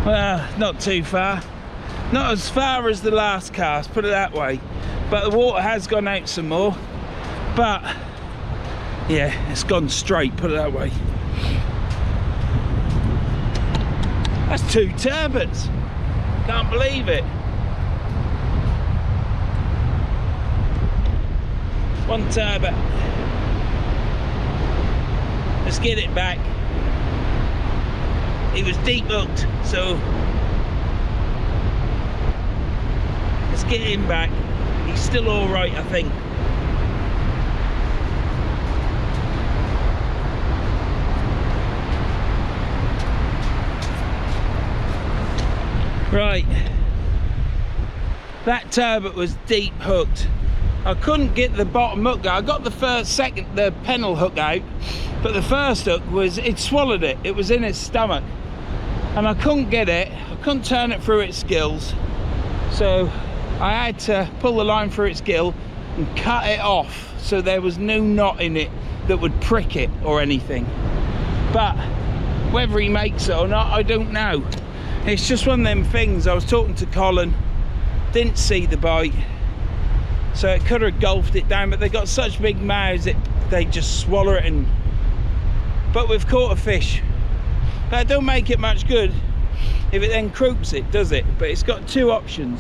Well, not too far. Not as far as the last cast, put it that way. But the water has gone out some more. But, yeah, it's gone straight, put it that way. That's 2 turbots. Can't believe it. on turbot. Let's get it back. He was deep hooked, so let's get him back. He's still all right, I think. Right, that turbot was deep hooked. I couldn't get the bottom hook out. I got the the pennel hook out, but the first hook was, it swallowed it. It was in its stomach, and I couldn't get it. I couldn't turn it through its gills, so I had to pull the line through its gill and cut it off, so there was no knot in it that would prick it or anything. But whether he makes it or not, I don't know. It's just one of them things. I was talking to Colin, didn't see the bite, so it could have gulfed it down, but they got such big mouths that they just swallow it in. But we've caught a fish. That don't make it much good if it then croops it, does it? But it's got two options.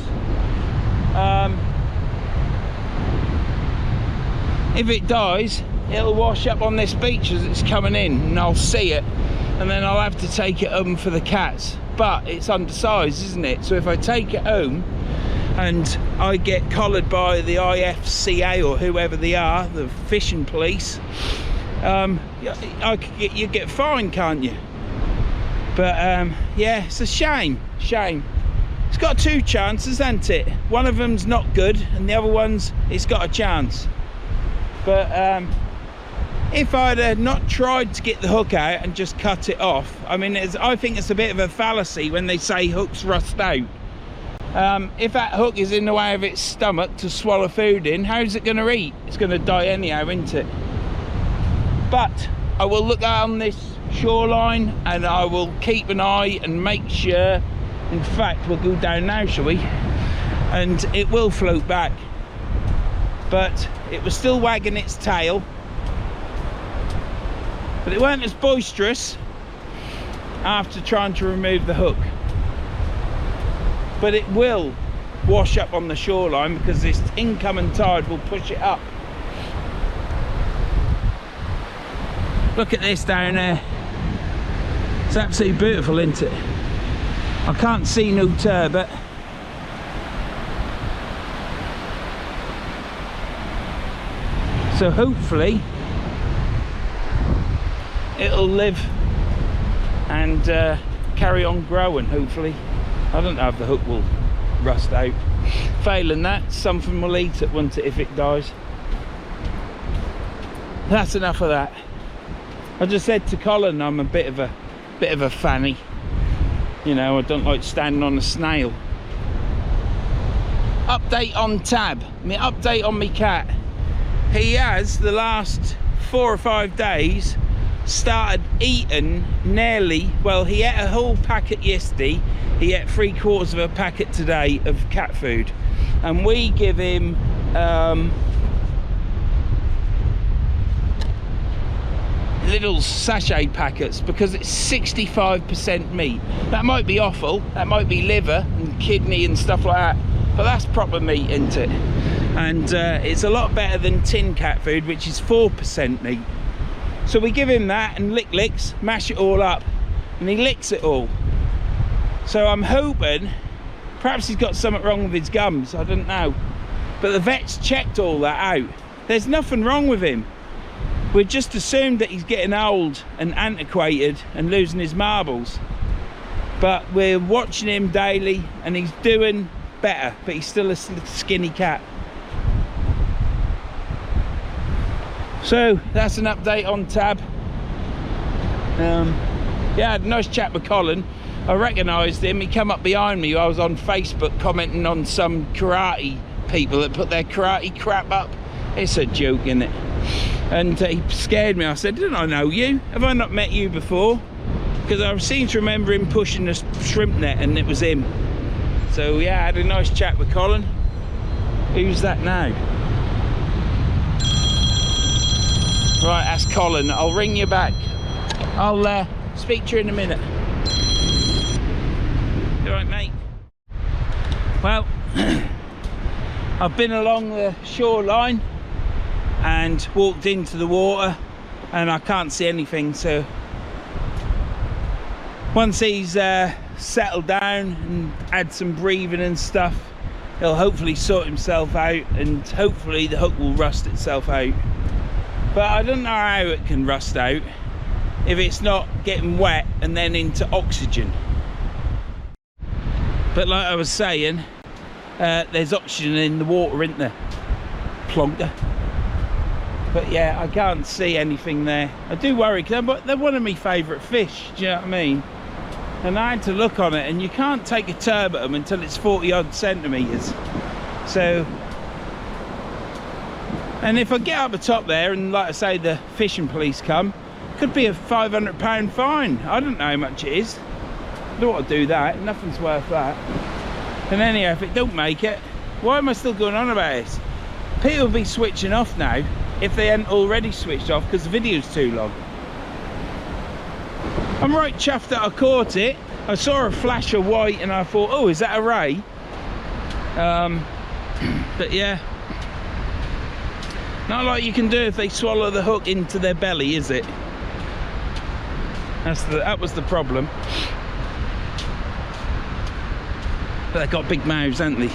If it dies, it'll wash up on this beach as it's coming in, and I'll see it, and then I'll have to take it home for the cats. But it's undersized, isn't it? So if I take it home and I get collared by the IFCA or whoever they are, the fishing police, you get fined, can't you? But yeah, it's a shame. It's got two chances, hasn't it? One of them's not good, and the other one's, it's got a chance. But if I'd not tried to get the hook out and just cut it off, I mean, I think it's a bit of a fallacy when they say hooks rust out. If that hook is in the way of its stomach to swallow food in, how's it going to eat? It's going to die anyhow, isn't it? But I will look out on this shoreline, and I will keep an eye and make sure. In fact, we'll go down now, shall we? And it will float back. But it was still wagging its tail. But it weren't as boisterous after trying to remove the hook. But it will wash up on the shoreline because this incoming tide will push it up. Look at this down there. It's absolutely beautiful, isn't it? I can't see no turbot. So hopefully it'll live and carry on growing, hopefully. I don't know if the hook will rust out. Failing that, something will eat it, won't it, if it dies. That's enough of that. I just said to Colin I'm a bit of a fanny. You know, I don't like standing on a snail. Update on Tab. My update on me cat. He has, the last 4 or 5 days, started eating nearly, well, he ate a whole packet yesterday, he ate 3/4 of a packet today of cat food, and we give him little sachet packets because it's 65% meat. That might be offal, that might be liver and kidney and stuff like that, but that's proper meat, isn't it? And it's a lot better than tin cat food, which is 4% meat. So we give him that and licks, mash it all up, and he licks it all. So I'm hoping, perhaps he's got something wrong with his gums, I don't know. But the vet's checked all that out. There's nothing wrong with him. We just assumed that he's getting old and antiquated and losing his marbles. But we're watching him daily and he's doing better, but he's still a skinny cat. So that's an update on Tab. Yeah, I had a nice chat with Colin. I recognised him. He came up behind me. I was on Facebook commenting on some karate people that put their karate crap up. It's a joke, isn't it? And he scared me. I said, didn't I know you? Have I not met you before? Because I seem to remember him pushing the shrimp net and it was him. So yeah, I had a nice chat with Colin. Who's that now? Right, that's Colin. I'll ring you back. I'll speak to you in a minute. You alright, mate? Well, I've been along the shoreline. and walked into the water and I can't see anything. So once he's settled down and had some breathing and stuff, he'll hopefully sort himself out, and hopefully the hook will rust itself out. But I don't know how it can rust out if it's not getting wet and then into oxygen. But like I was saying, there's oxygen in the water, isn't there? Plonker. But yeah, I can't see anything there. I do worry, because they're one of my favourite fish, do you know what I mean? And I had to look on it, and you can't take a turb at them until it's 40 odd centimetres. So, and if I get up the top there and, like I say, the fishing police come, could be a £500 fine. I don't know how much it is. I don't want to do that. Nothing's worth that. And anyhow, if it don't make it, why am I still going on about this? People will be switching off now if they hadn't already switched off because the video's too long. I'm right chuffed that I caught it. I saw a flash of white and I thought, oh, is that a ray? But yeah, not like you can do if they swallow the hook into their belly, is it? That was the problem. But they've got big mouths, haven't they?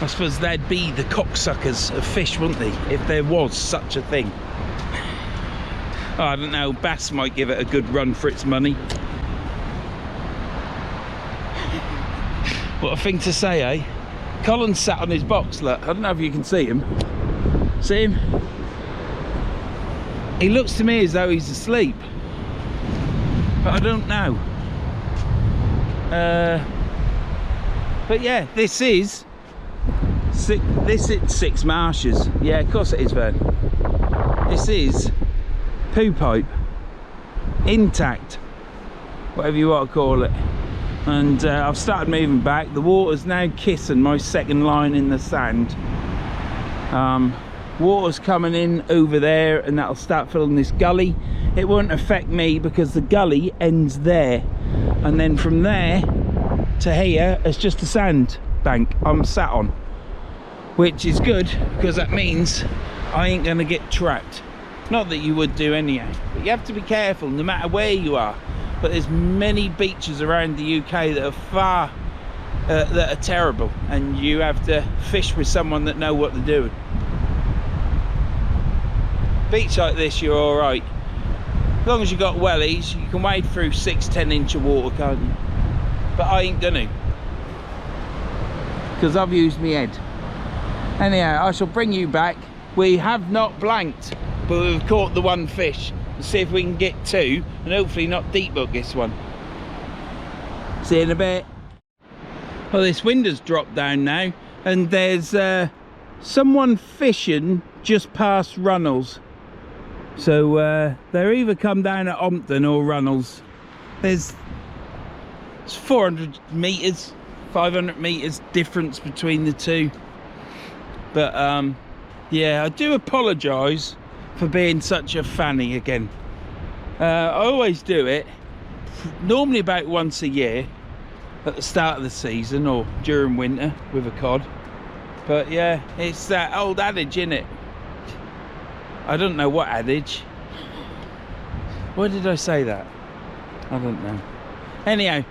I suppose they'd be the cocksuckers of fish, wouldn't they, if there was such a thing. Oh, I don't know, bass might give it a good run for its money. What a thing to say, eh? Colin's sat on his box, look. I don't know if you can see him. See him? He looks to me as though he's asleep, but I don't know. But yeah, this is Six Marshes. Yeah, of course it is, Vern. This is poo pipe, INTACk, whatever you want to call it. And I've started moving back. The water's now kissing my second line in the sand. Water's coming in over there, and that'll start filling this gully. It won't affect me because the gully ends there, and then from there to here it's just a sand bank I'm sat on, which is good because that means I ain't gonna get trapped. Not that you would do anyhow, but you have to be careful no matter where you are. But there's many beaches around the UK that are that are terrible, and you have to fish with someone that know what they're doing. Beach like this, you're all right. As long as you got wellies, you can wade through 6-10 inch of water, can't you? But I ain't gonna, because I've used my head. Anyhow, I shall bring you back. We have not blanked, but we've caught the one fish. Let's see if we can get two, and hopefully not deep hook this one. See you in a bit. Well, this wind has dropped down now, and there's someone fishing just past Runnels. So they're either come down at Ompton or Runnels. It's 400 metres, 500 metres difference between the two. But yeah, I do apologise for being such a fanny again. I always do it, normally about once a year at the start of the season or during winter with a cod. But yeah, it's that old adage, innit? I don't know what adage. Why did I say that? I don't know. Anyhow,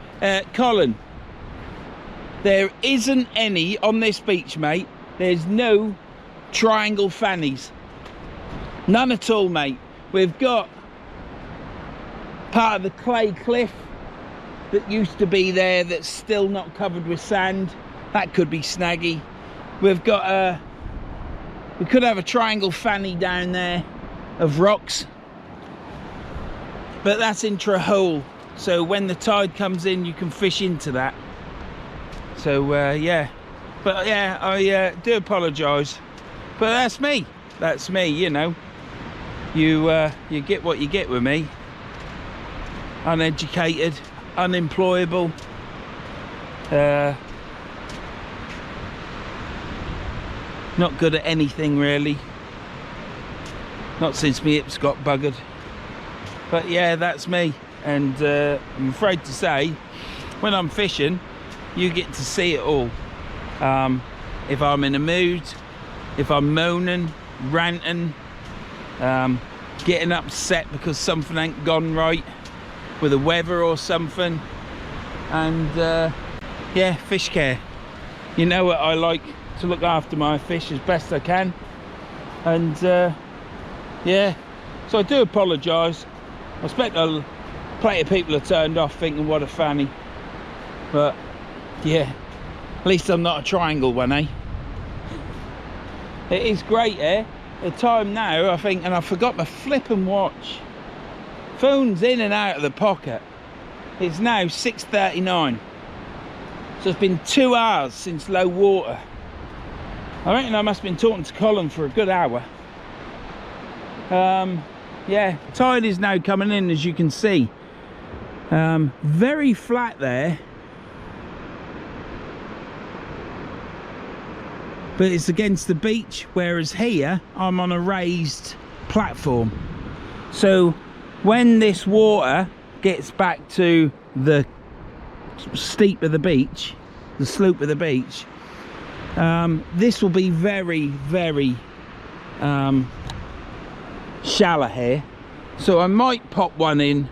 Colin, there isn't any on this beach, mate. There's no triangle fannies. None at all, mate. We've got part of the clay cliff that used to be there that's still not covered with sand. That could be snaggy. We've got we could have a triangle fanny down there of rocks, but that's into a hole, so when the tide comes in you can fish into that. So yeah, but yeah, I do apologise, but that's me, you know. You get what you get with me. Uneducated, unemployable, not good at anything really, not since my hips got buggered. But yeah, that's me. And I'm afraid to say, when I'm fishing, you get to see it all. If I'm in a mood, if I'm moaning, ranting, getting upset because something ain't gone right with the weather or something. And yeah, fish care. You know what, I like to look after my fish as best I can. And yeah, so I do apologise. I expect plenty of people are turned off thinking what a fanny, but yeah, at least I'm not a triangle one, eh? It is great, eh? The time now, I think, and I forgot my flipping watch. Phone's in and out of the pocket. It's now 6:39. So it's been 2 hours since low water. I reckon I must have been talking to Colin for a good hour. Yeah, tide is now coming in, as you can see. Very flat there. But it's against the beach, whereas here I'm on a raised platform. So when this water gets back to the steep of the beach, the slope of the beach, this will be very, very shallow here. So I might pop one in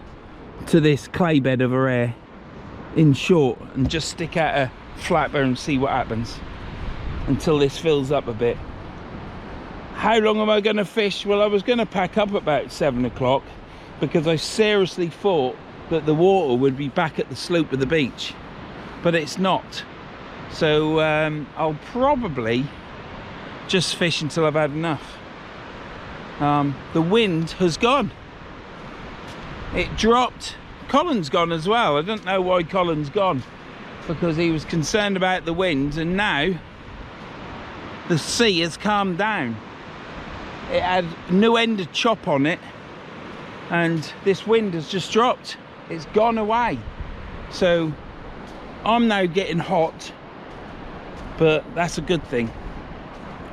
to this clay bed over here in short and just stick out a flapper and see what happens until this fills up a bit. How long am I going to fish? Well, I was going to pack up about 7 o'clock because I seriously thought that the water would be back at the slope of the beach, but it's not. So I'll probably just fish until I've had enough. The wind has gone. It dropped. Colin's gone as well. I don't know why Colin's gone, because he was concerned about the wind, and now the sea has calmed down. It had no end of chop on it, and this wind has just dropped. It's gone away. So I'm now getting hot, but that's a good thing.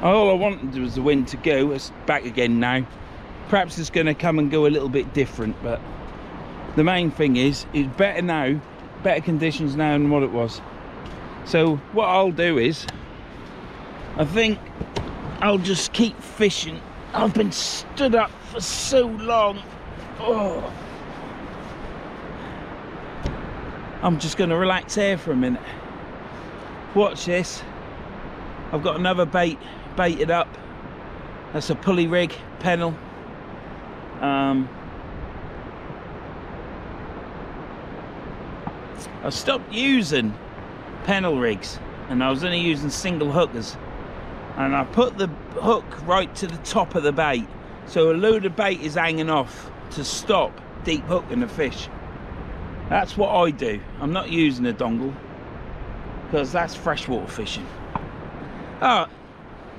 All I wanted was the wind to go. It's back again now. Perhaps it's going to come and go a little bit different, but the main thing is it's better now, better conditions now than what it was. So what I'll do is, I think I'll just keep fishing. I've been stood up for so long. Oh, I'm just going to relax here for a minute. Watch this. I've got another baited up. That's a pulley rig pennel. I stopped using pennel rigs and I was only using single hookers, and I put the hook right to the top of the bait, so a load of bait is hanging off to stop deep hooking the fish. That's what I do. I'm not using a dongle because that's freshwater fishing.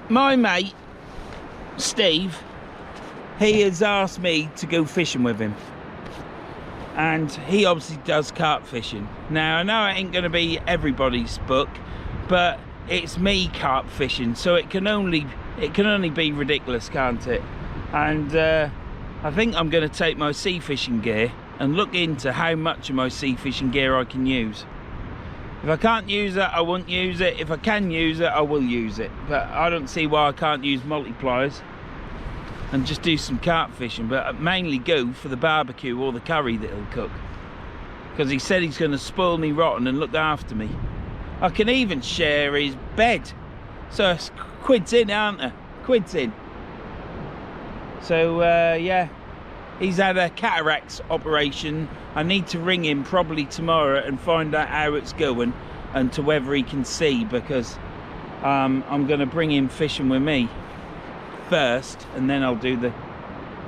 My mate Steve, he has asked me to go fishing with him, and he obviously does carp fishing. Now I know it ain't going to be everybody's book, but it's me carp fishing, so it can only be ridiculous, can't it? And I think I'm going to take my sea fishing gear and look into how much of my sea fishing gear I can use. If I can't use it, I won't use it. If I can use it, I will use it. But I don't see why I can't use multipliers and just do some carp fishing, but mainly go for the barbecue or the curry that he'll cook, because he said he's going to spoil me rotten and look after me. I can even share his bed, so it's quids in, aren't there? Quids in. So yeah, he's had a cataracts operation. I need to ring him probably tomorrow and find out how it's going and to whether he can see, because I'm going to bring him fishing with me first, and then I'll do the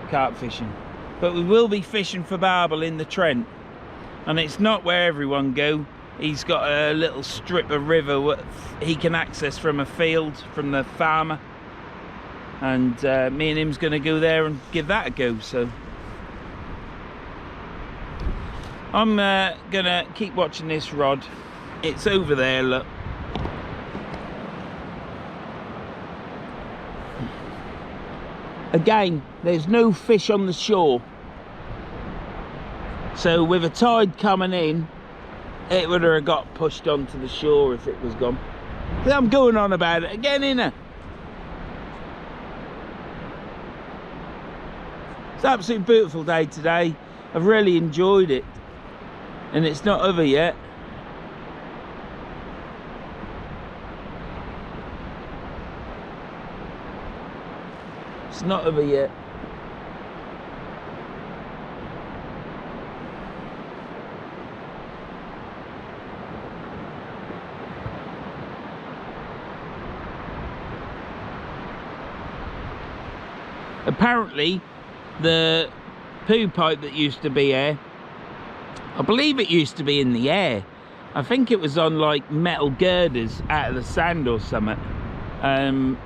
carp fishing. But we will be fishing for barbel in the Trent, and it's not where everyone go. He's got a little strip of river he can access from a field, from the farmer, and me and him's going to go there and give that a go. So I'm gonna keep watching this rod. It's over there, look. Again, there's no fish on the shore, so with a tide coming in, it would have got pushed onto the shore if it was gone. I'm going on about it again, innit? It's an absolutely beautiful day today. I've really enjoyed it, and it's not over yet. It's not over yet. Apparently the poo pipe that used to be here, I believe it used to be in the air. I think it was on like metal girders out of the sand or something. And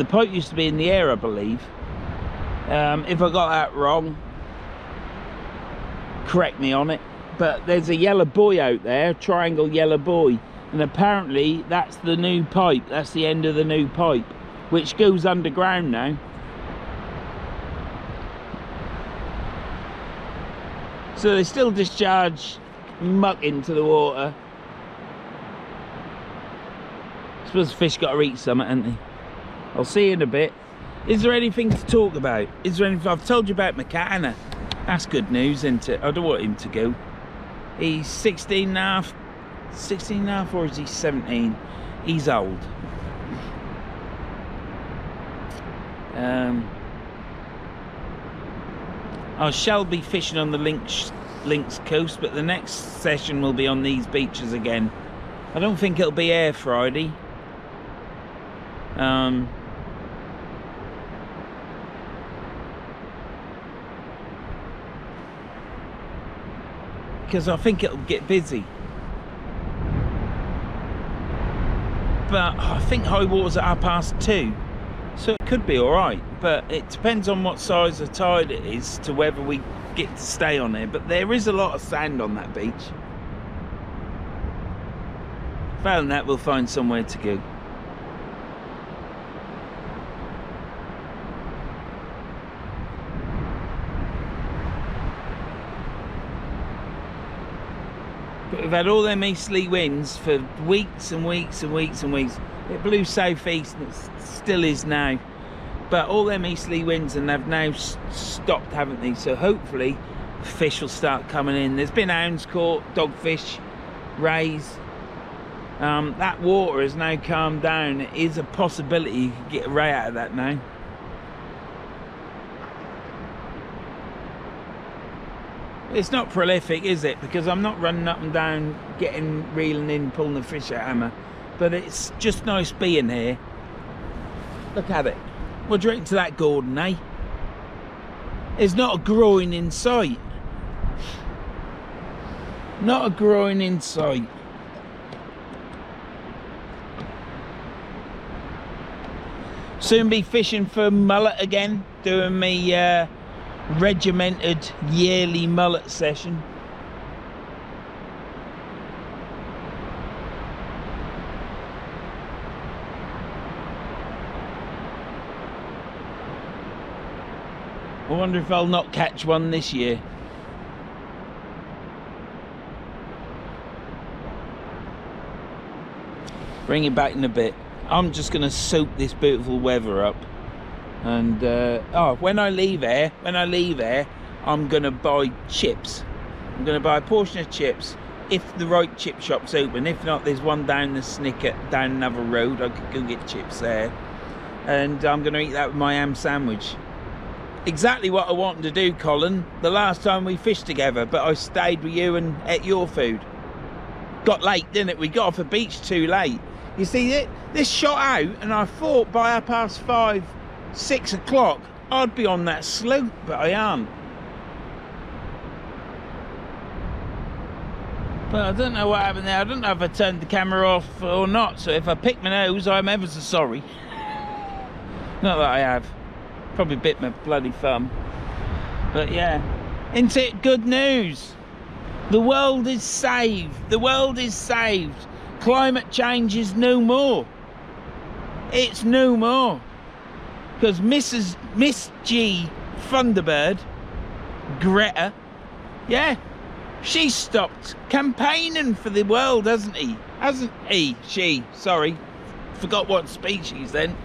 the pipe used to be in the air, I believe. If I got that wrong, correct me on it. But there's a yellow buoy out there, a triangle yellow buoy, and apparently that's the new pipe. That's the end of the new pipe, which goes underground now. So they still discharge muck into the water. I suppose the fish got to eat something, haven't they? I'll see you in a bit. Is there anything to talk about? Is there anything? I've told you about my cat, Anna. That's good news, isn't it? I don't want him to go. He's 16 and a half. 16 and a half, or is he 17? He's old. I shall be fishing on the Links coast, but the next session will be on these beaches again. I don't think it'll be Air Friday. Because I think it'll get busy. But I think high water's at 2:30. So it could be alright, but it depends on what size of tide it is to whether we get to stay on there. But there is a lot of sand on that beach. Failing that, we'll find somewhere to go. But we've had all them easterly winds for weeks and weeks and weeks and weeks. It blew southeast and it still is now, but all them easterly winds, and they've now stopped, haven't they? So hopefully fish will start coming in. There's been hounds caught, dogfish, rays. That water has now calmed down. It is a possibility you could get a ray out of that now. It's not prolific, is it? Because I'm not running up and down, reeling in, pulling the fish out hammer. But it's just nice being here. Look at it. What do you reckon to that, Gordon, eh? There's not a groin in sight. Not a groin in sight. Soon be fishing for mullet again. Doing me regimented yearly mullet session. I wonder if I'll not catch one this year. Bring it back in a bit. I'm just going to soak this beautiful weather up. And when I leave here, I'm going to buy chips. I'm going to buy a portion of chips if the right chip shop's open. If not, there's one down the Snicket, down another road. I could go get chips there. And I'm going to eat that with my ham sandwich. Exactly what I wanted to do, Colin, the last time we fished together, but I stayed with you and ate your food. Got late, didn't it? We got off the beach too late. You see, this shot out, and I thought by 5:30, 6 o'clock, I'd be on that slope, but I aren't. But I don't know what happened there. I don't know if I turned the camera off or not, so if I pick my nose, I'm ever so sorry. Not that I have. Probably bit my bloody thumb. But yeah, isn't it good news? The world is saved. The world is saved. Climate change is no more. It's no more. Because Miss G Thunderbird, Greta, yeah, she stopped campaigning for the world, hasn't he? Hasn't he? She, sorry. Forgot what species then.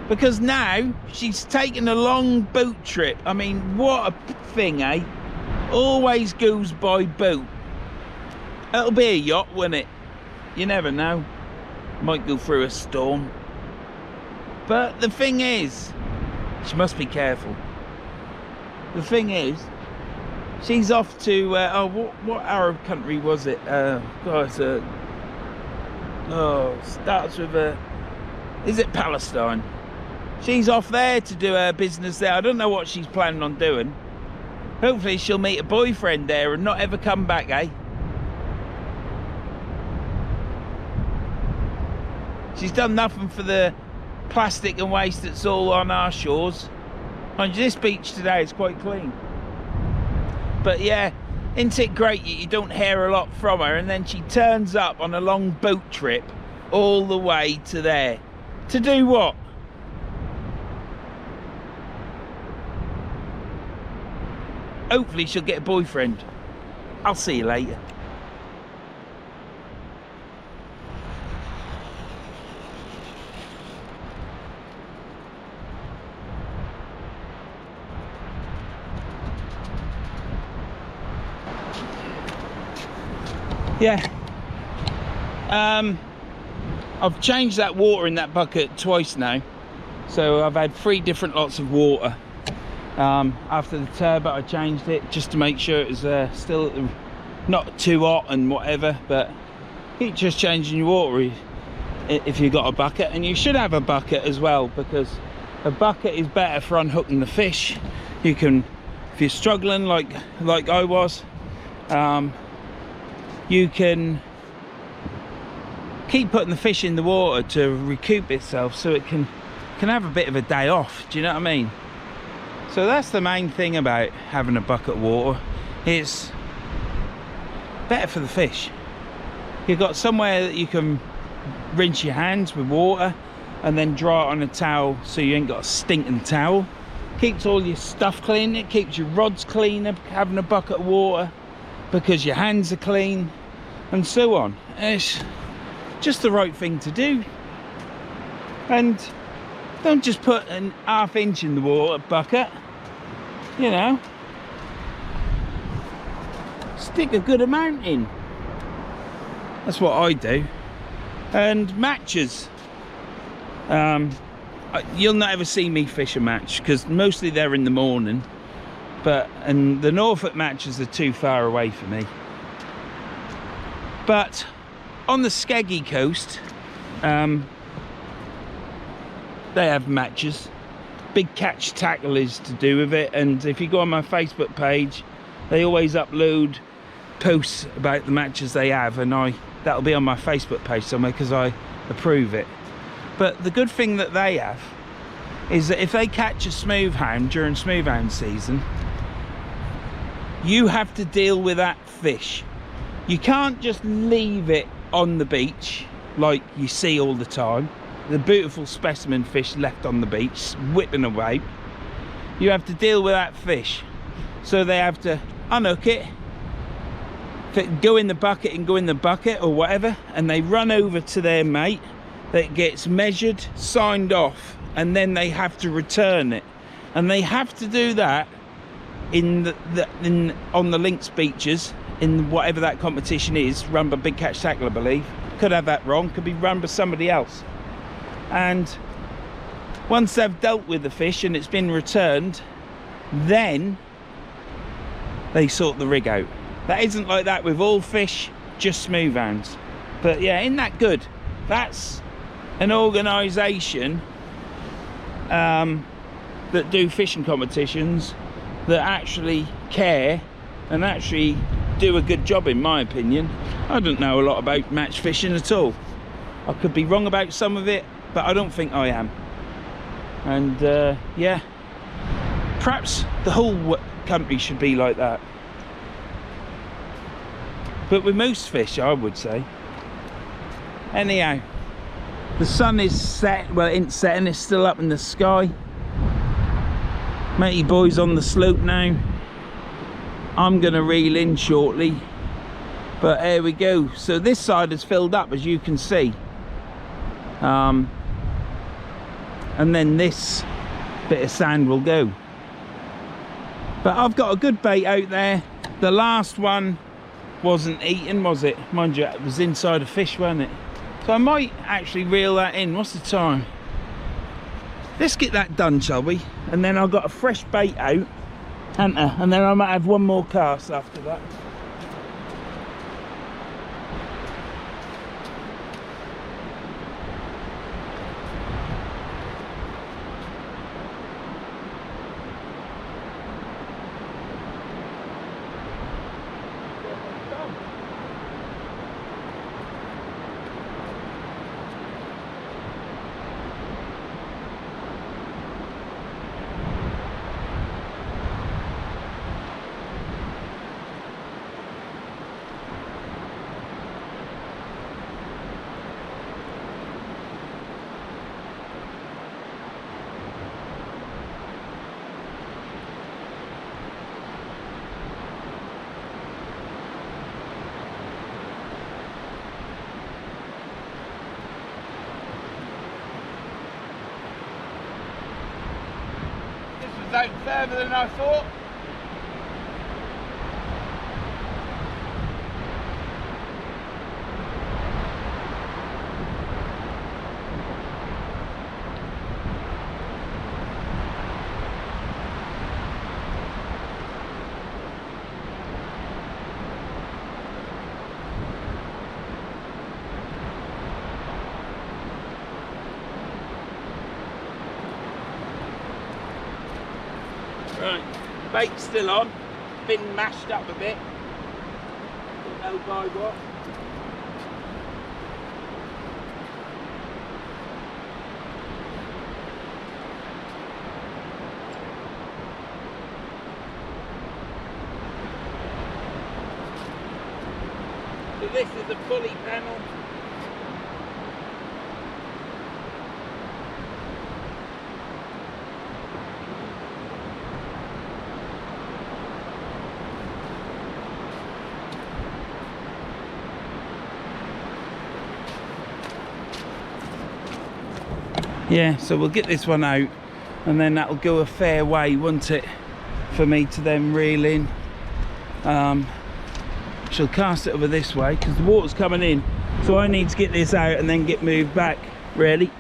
because now she's taken a long boat trip. I mean, what a thing, eh? Always goes by boat. It'll be a yacht, won't it? You never know. Might go through a storm. But the thing is, she must be careful. The thing is, she's off to oh, what Arab country was it? God, it's starts with a. Is it Palestine? She's off there to do her business there. I don't know what she's planning on doing. Hopefully she'll meet a boyfriend there and not ever come back, eh? She's done nothing for the plastic and waste that's all on our shores. On this beach today, it's quite clean. But yeah, isn't it great you don't hear a lot from her, and then she turns up on a long boat trip all the way to there. To do what? Hopefully she'll get a boyfriend. I'll see you later. Yeah, I've changed that water in that bucket twice now, so I've had 3 different lots of water. After the turbot I changed it just to make sure it was still not too hot and whatever, but keep just changing your water if you've got a bucket, and you should have a bucket as well, because a bucket is better for unhooking the fish. You can, if you're struggling like I was, you can keep putting the fish in the water to recoup itself, so it can have a bit of a day off. Do you know what I mean? So that's the main thing about having a bucket of water. It's better for the fish. You've got somewhere that you can rinse your hands with water and then dry it on a towel, so you ain't got a stinking towel. Keeps all your stuff clean. It keeps your rods cleaner having a bucket of water, because your hands are clean and so on. It's just the right thing to do. And don't just put an ½ inch in the water bucket, you know, stick a good amount in. That's what I do. And matches, you'll not ever see me fish a match, because mostly they're in the morning. And the Norfolk matches are too far away for me. But on the Skeggy coast, they have matches. Big catch tackle is to do with it, and if you go on my Facebook page, they always upload posts about the matches they have, and that'll be on my Facebook page somewhere, because I approve it. But the good thing that they have is that if they catch a smooth hound during smooth hound season, you have to deal with that fish. You can't just leave it on the beach like you see all the time. The beautiful specimen fish left on the beach, whipping away. You have to deal with that fish. So they have to unhook it, go in the bucket and go in the bucket or whatever, and they run over to their mate that gets measured, signed off, and then they have to return it. And they have to do that on the links beaches, in whatever that competition is, run by Big Catch Tackle, I believe. Could have that wrong, could be run by somebody else. And once they've dealt with the fish and it's been returned, then they sort the rig out. That isn't like that with all fish, just smooth hounds. But yeah, isn't that good? That's an organisation that do fishing competitions that actually care and actually do a good job, in my opinion. I don't know a lot about match fishing at all. I could be wrong about some of it, but I don't think I am. And yeah, perhaps the whole country should be like that. But with most fish, I would say. Anyhow, the sun is set. Well, it ain't setting, it's still up in the sky. Matey boy's on the slope now. I'm gonna reel in shortly, but here we go. So this side is filled up, as you can see. and then this bit of sand will go. But I've got a good bait out there. The last one wasn't eaten, was it? Mind you, it was inside a fish, wasn't it? So I might actually reel that in. What's the time? Let's get that done, shall we? And then I've got a fresh bait out, haven't I? And then I might have one more cast after that. Out further than I thought. Right, bait's still on, been mashed up a bit. Don't know by what. So this is a pulley panel. Yeah, so we'll get this one out and then that'll go a fair way, won't it, for me to then reel in. She'll cast it over this way because the water's coming in, so I need to get this out and then get moved back, really.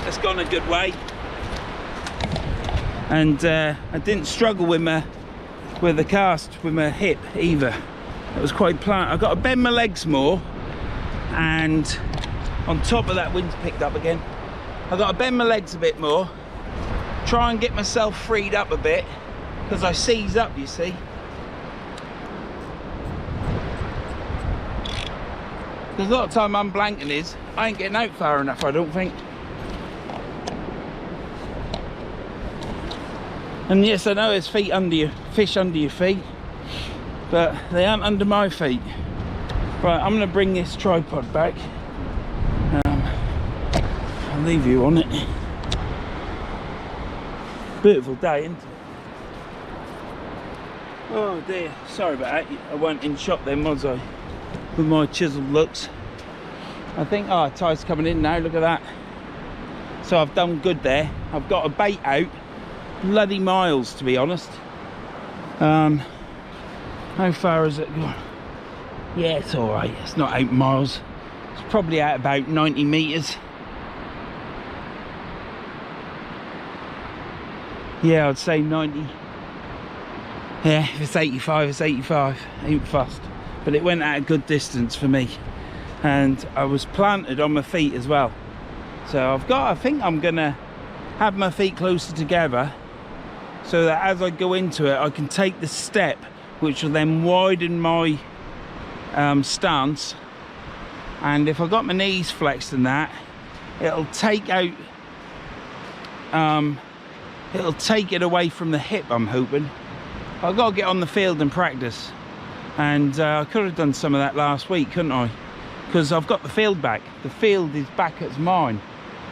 It's gone a good way, and I didn't struggle with the cast with my hip either. It was quite pliant. I've got to bend my legs more, and on top of that, wind's picked up again. I've got to bend my legs a bit more, try and get myself freed up a bit, because I seize up, you see. There's a lot of time I'm blanking is I ain't getting out far enough, I don't think. And yes, I know there's feet under you, fish under your feet, but they aren't under my feet. Right, I'm going to bring this tripod back. I'll leave you on it. Beautiful day, isn't it? Oh dear, sorry about that. I wasn't in shot then, was I? With my chiseled looks. I think, oh, tide's coming in now, look at that. So I've done good there. I've got a bait out. Bloody miles, to be honest. How far is it gone? Yeah, it's all right. It's not 8 miles. It's probably out about 90 meters. Yeah, I'd say 90. Yeah, if it's 85, it's 85. Ain't fussed. But it went at a good distance for me, and I was planted on my feet as well. So I think I'm gonna have my feet closer together, so that as I go into it I can take the step, which will then widen my stance, and if I've got my knees flexed and that, it'll take out it'll take it away from the hip, I'm hoping. I've got to get on the field and practice, and I could have done some of that last week, couldn't I? Because I've got the field back. The field is back as mine.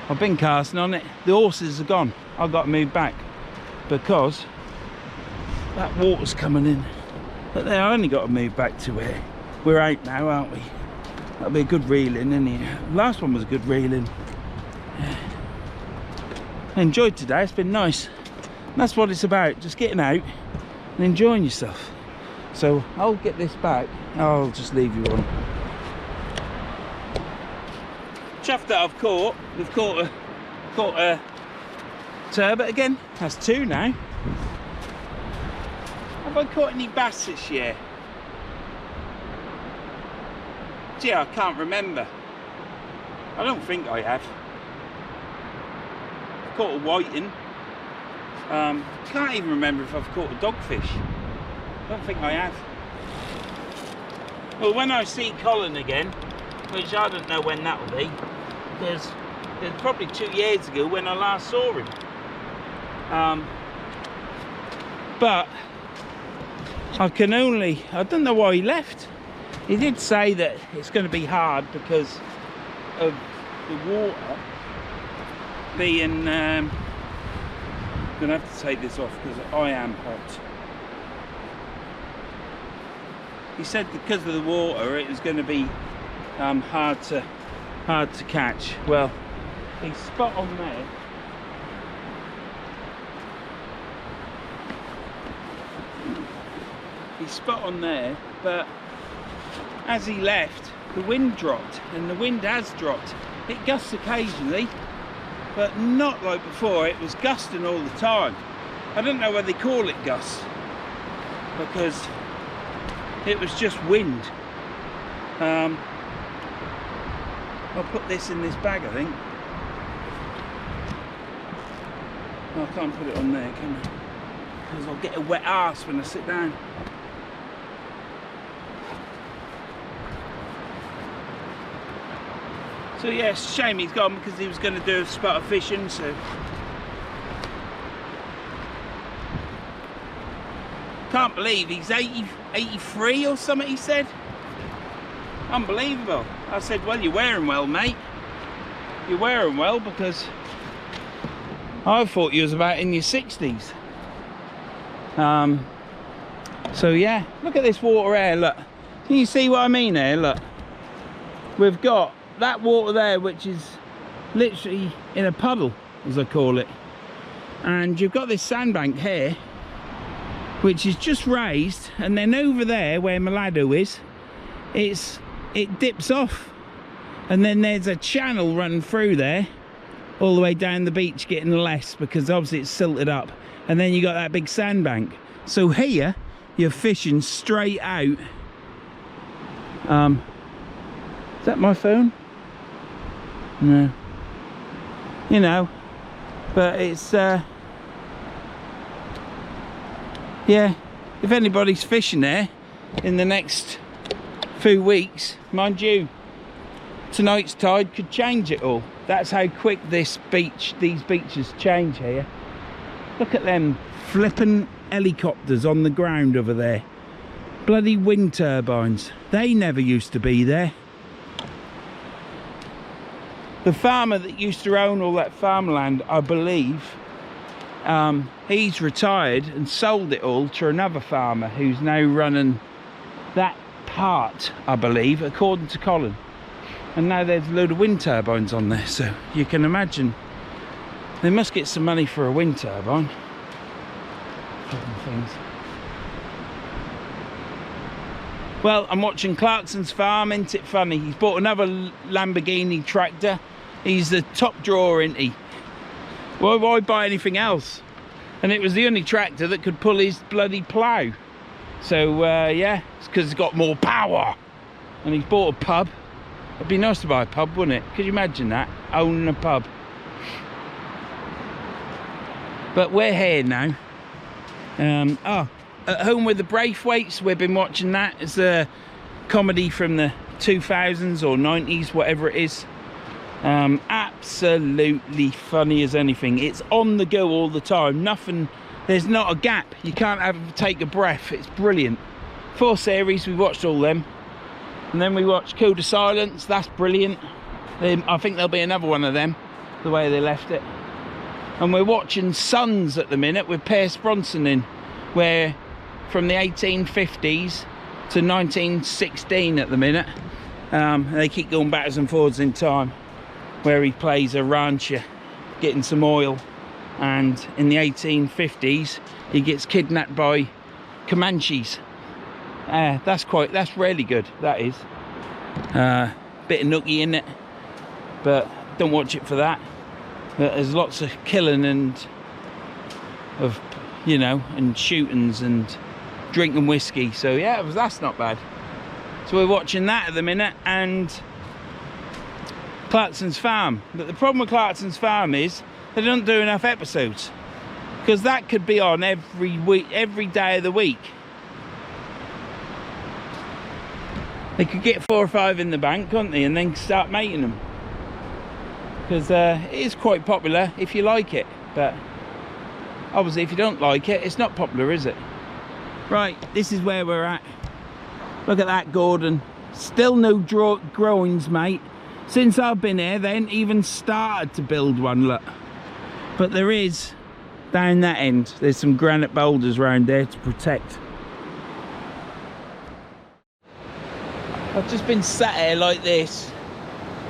I've been casting on it. The horses are gone. I've got to move back because that water's coming in. But then I only got to move back to where we're out now, aren't we? That'll be a good reeling, isn't it? Last one was a good reeling. Yeah. I enjoyed today. It's been nice. And that's what it's about, just getting out and enjoying yourself. So I'll get this back. I'll just leave you on. Chuff that I've caught. We've caught a turbot again. That's 2 now. Have I caught any bass this year? Gee, I can't remember. I don't think I have. I've caught a whiting. Can't even remember if I've caught a dogfish. I don't think I have. Well, when I see Colin again, which I don't know when that will be, because it's probably 2 years ago when I last saw him. But I don't know why he left. He did say that it's going to be hard because of the water being... I'm going to have to take this off because I am hot. He said because of the water it was going to be hard to catch. Well, he's spot on there. He's spot on there, but as he left, the wind dropped, and the wind has dropped. It gusts occasionally, but not like before. It was gusting all the time. I don't know whether they call it gusts, because it was just wind. I'll put this in this bag, I think. Oh, I can't put it on there, can I? Because I'll get a wet arse when I sit down. So yeah, it's a shame he's gone because he was going to do a spot of fishing, so... Can't believe he's 83 or something, he said. Unbelievable. I said, well, you're wearing well, mate. You're wearing well, because I thought you was about in your 60s. So yeah, look at this water here, look. Can you see what I mean here? Look. We've got that water there, which is literally in a puddle, as I call it. And you've got this sandbank here, which is just raised, and then over there where my ladder is, it dips off, and then there's a channel running through there all the way down the beach, getting less because obviously it's silted up, and then you got that big sandbank. So here you're fishing straight out. Is that my phone? No. You know, but it's yeah, if anybody's fishing there in the next few weeks, mind you, tonight's tide could change it all. That's how quick these beaches change here. Look at them flipping helicopters on the ground over there. Bloody wind turbines. They never used to be there. The farmer that used to own all that farmland, I believe, he's retired and sold it all to another farmer who's now running that part, I believe, according to Colin. And now there's a load of wind turbines on there, so you can imagine they must get some money for a wind turbine. Things. Well, I'm watching Clarkson's farm, isn't it funny? He's bought another Lamborghini tractor. He's the top drawer, isn't he? Why buy anything else? And it was the only tractor that could pull his bloody plough. So yeah, it's because it's got more power. And he's bought a pub. It'd be nice to buy a pub, wouldn't it? Could you imagine that? Owning a pub. But we're here now. At Home with the Braithwaites, we've been watching that. It's a comedy from the 2000s or 90s, whatever it is. Absolutely funny as anything. It's on the go all the time. Nothing, there's not a gap. You can't take a breath. It's brilliant. 4 series, we watched all them. And then we watched Code of Silence. That's brilliant. I think there'll be another one of them, the way they left it. And we're watching Sons at the minute with Pierce Bronson in, where from the 1850s to 1916 at the minute. They keep going backwards and forwards in time, where he plays a rancher getting some oil, and in the 1850s he gets kidnapped by Comanches. That's really good. That is bit of nookie in it, but don't watch it for that. But there's lots of killing and shootings and drinking whiskey, so yeah, that's not bad. So we're watching that at the minute, and Clarkson's Farm. But the problem with Clarkson's Farm is they don't do enough episodes, because that could be on every week, every day of the week. They could get 4 or 5 in the bank, couldn't they, and then start making them, because it is quite popular if you like it, but obviously if you don't like it, it's not popular, is it? Right, this is where we're at. Look at that, Gordon. Still no growings, mate. Since I've been here, they ain't even started to build one, look. But there is, down that end, there's some granite boulders around there to protect. I've just been sat here like this,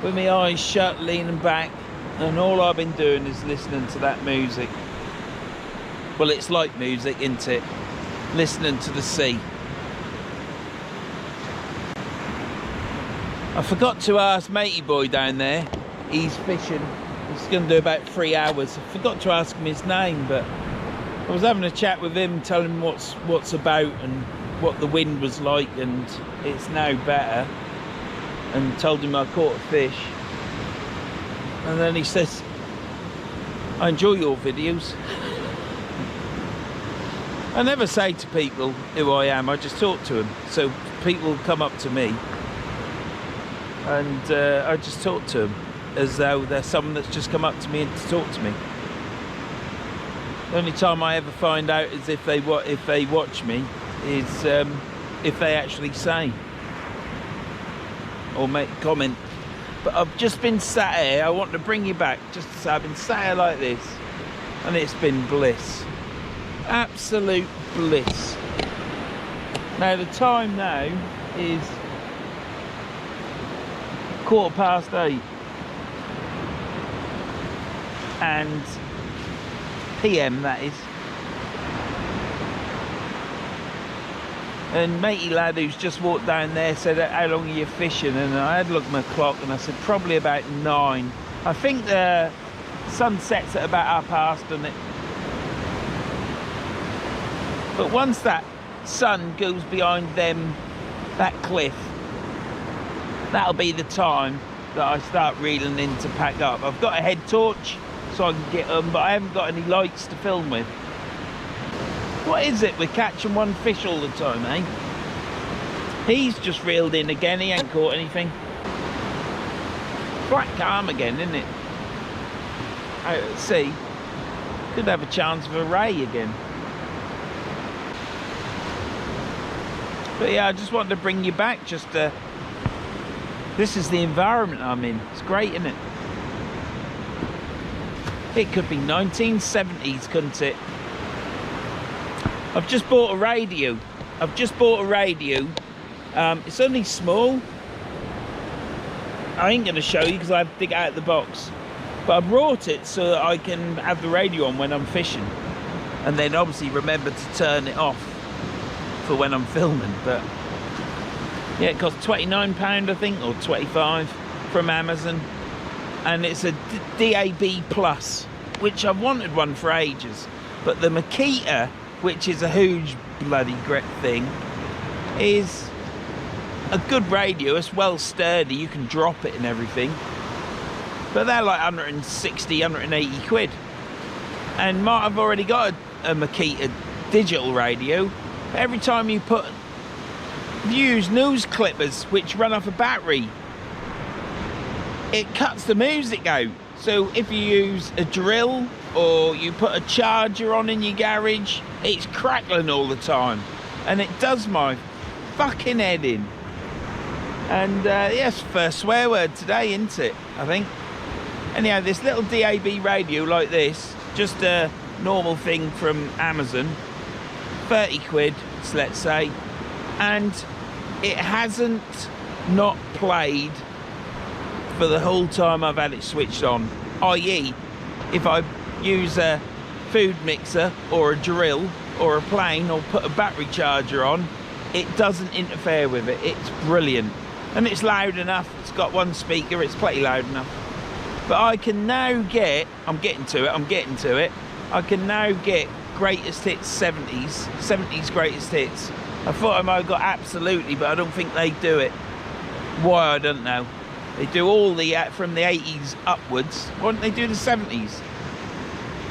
with my eyes shut, leaning back, and all I've been doing is listening to that music. Well, it's like music, isn't it? Listening to the sea. I forgot to ask matey boy down there. He's fishing. He's going to do about 3 hours. I forgot to ask him his name, but I was having a chat with him, telling him what's about and what the wind was like, and it's now better. And told him I caught a fish. And then he says, "I enjoy your videos." I never say to people who I am, I just talk to them. So people come up to me, and I just talk to them as though they're someone that's just come up to me and to talk to me. The only time I ever find out is if they watch me is if they actually say or make a comment. But I've just been sat here. I want to bring you back just to say I've been sat here like this, and it's been bliss. Absolute bliss. Now the time now is 8:15, and PM that is. And matey lad who's just walked down there said, "How long are you fishing?" And I had a look at my clock and I said, "Probably about 9. I think the sun sets at about 1:30, doesn't it? But once that sun goes behind that cliff, that'll be the time that I start reeling in to pack up. I've got a head torch so I can get them, but I haven't got any lights to film with. What is it? We're catching one fish all the time, eh? He's just reeled in again. He ain't caught anything. Quite calm again, isn't it? Out at sea. Could have a chance of a ray again. But yeah, I just wanted to bring you back. This is the environment I'm in. It's great, isn't it? It could be 1970s, couldn't it? I've just bought a radio. It's only small. I ain't going to show you because I have to dig it out of the box. But I brought it so that I can have the radio on when I'm fishing. And then obviously remember to turn it off for when I'm filming. But yeah, it cost £29 I think, or 25 from Amazon. And it's a DAB Plus, which I've wanted one for ages. But the Makita, which is a huge bloody great thing, is a good radio. It's well sturdy, you can drop it and everything. But they're like 160, 180 quid. And I've already got a Makita digital radio. Every time you use news clippers which run off a battery, it cuts the music out. So if you use a drill or you put a charger on in your garage, it's crackling all the time, and it does my fucking head in. And yes, first swear word today, isn't it? I think. Anyhow, this little DAB radio like this, just a normal thing from Amazon, 30 quid, let's say, and it hasn't not played for the whole time I've had it switched on. I.e., if I use a food mixer or a drill or a plane or put a battery charger on, it doesn't interfere with it. It's brilliant, and it's loud enough. It's got one speaker, it's pretty loud enough. But I can now get, I'm getting to it, I can now get greatest hits 70s greatest hits. I thought I might have got absolutely, but I don't think they do it. Why, I don't know. They do all the, from the 80s upwards. Why don't they do the 70s?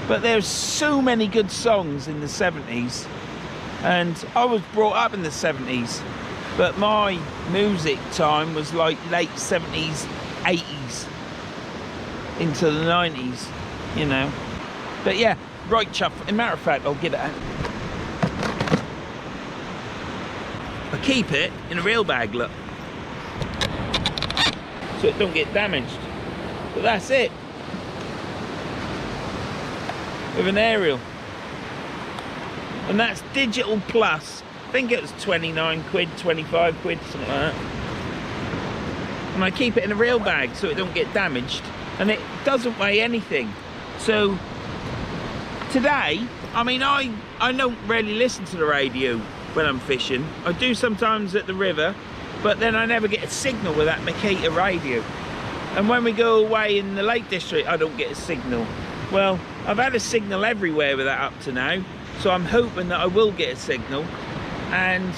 But there's so many good songs in the 70s. And I was brought up in the 70s. But my music time was like late 70s, 80s. Into the 90s, you know. But yeah, right chuff. As a matter of fact, I'll get it out. I keep it in a real bag, look, so it don't get damaged. But that's it. With an aerial. And that's digital plus. I think it was 29 quid, 25 quid, something like that. And I keep it in a real bag so it don't get damaged. And it doesn't weigh anything. So today, I mean, I don't really listen to the radio when I'm fishing. I do sometimes at the river, but then I never get a signal with that Makita radio. And when we go away in the Lake District, I don't get a signal. Well, I've had a signal everywhere with that up to now, so I'm hoping that I will get a signal, and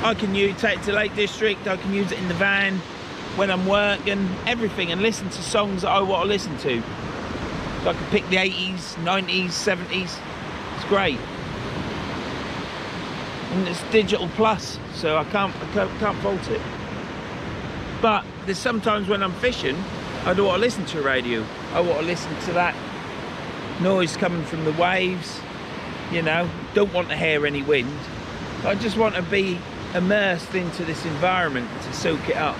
I can take it to Lake District. I can use it in the van when I'm working, everything, and listen to songs that I want to listen to. So I can pick the 80s, 90s, 70s. It's great. And it's digital plus, so I can't fault it. But there's sometimes when I'm fishing, I don't want to listen to a radio. I want to listen to that noise coming from the waves, you know. Don't want to hear any wind. I just want to be immersed into this environment to soak it up.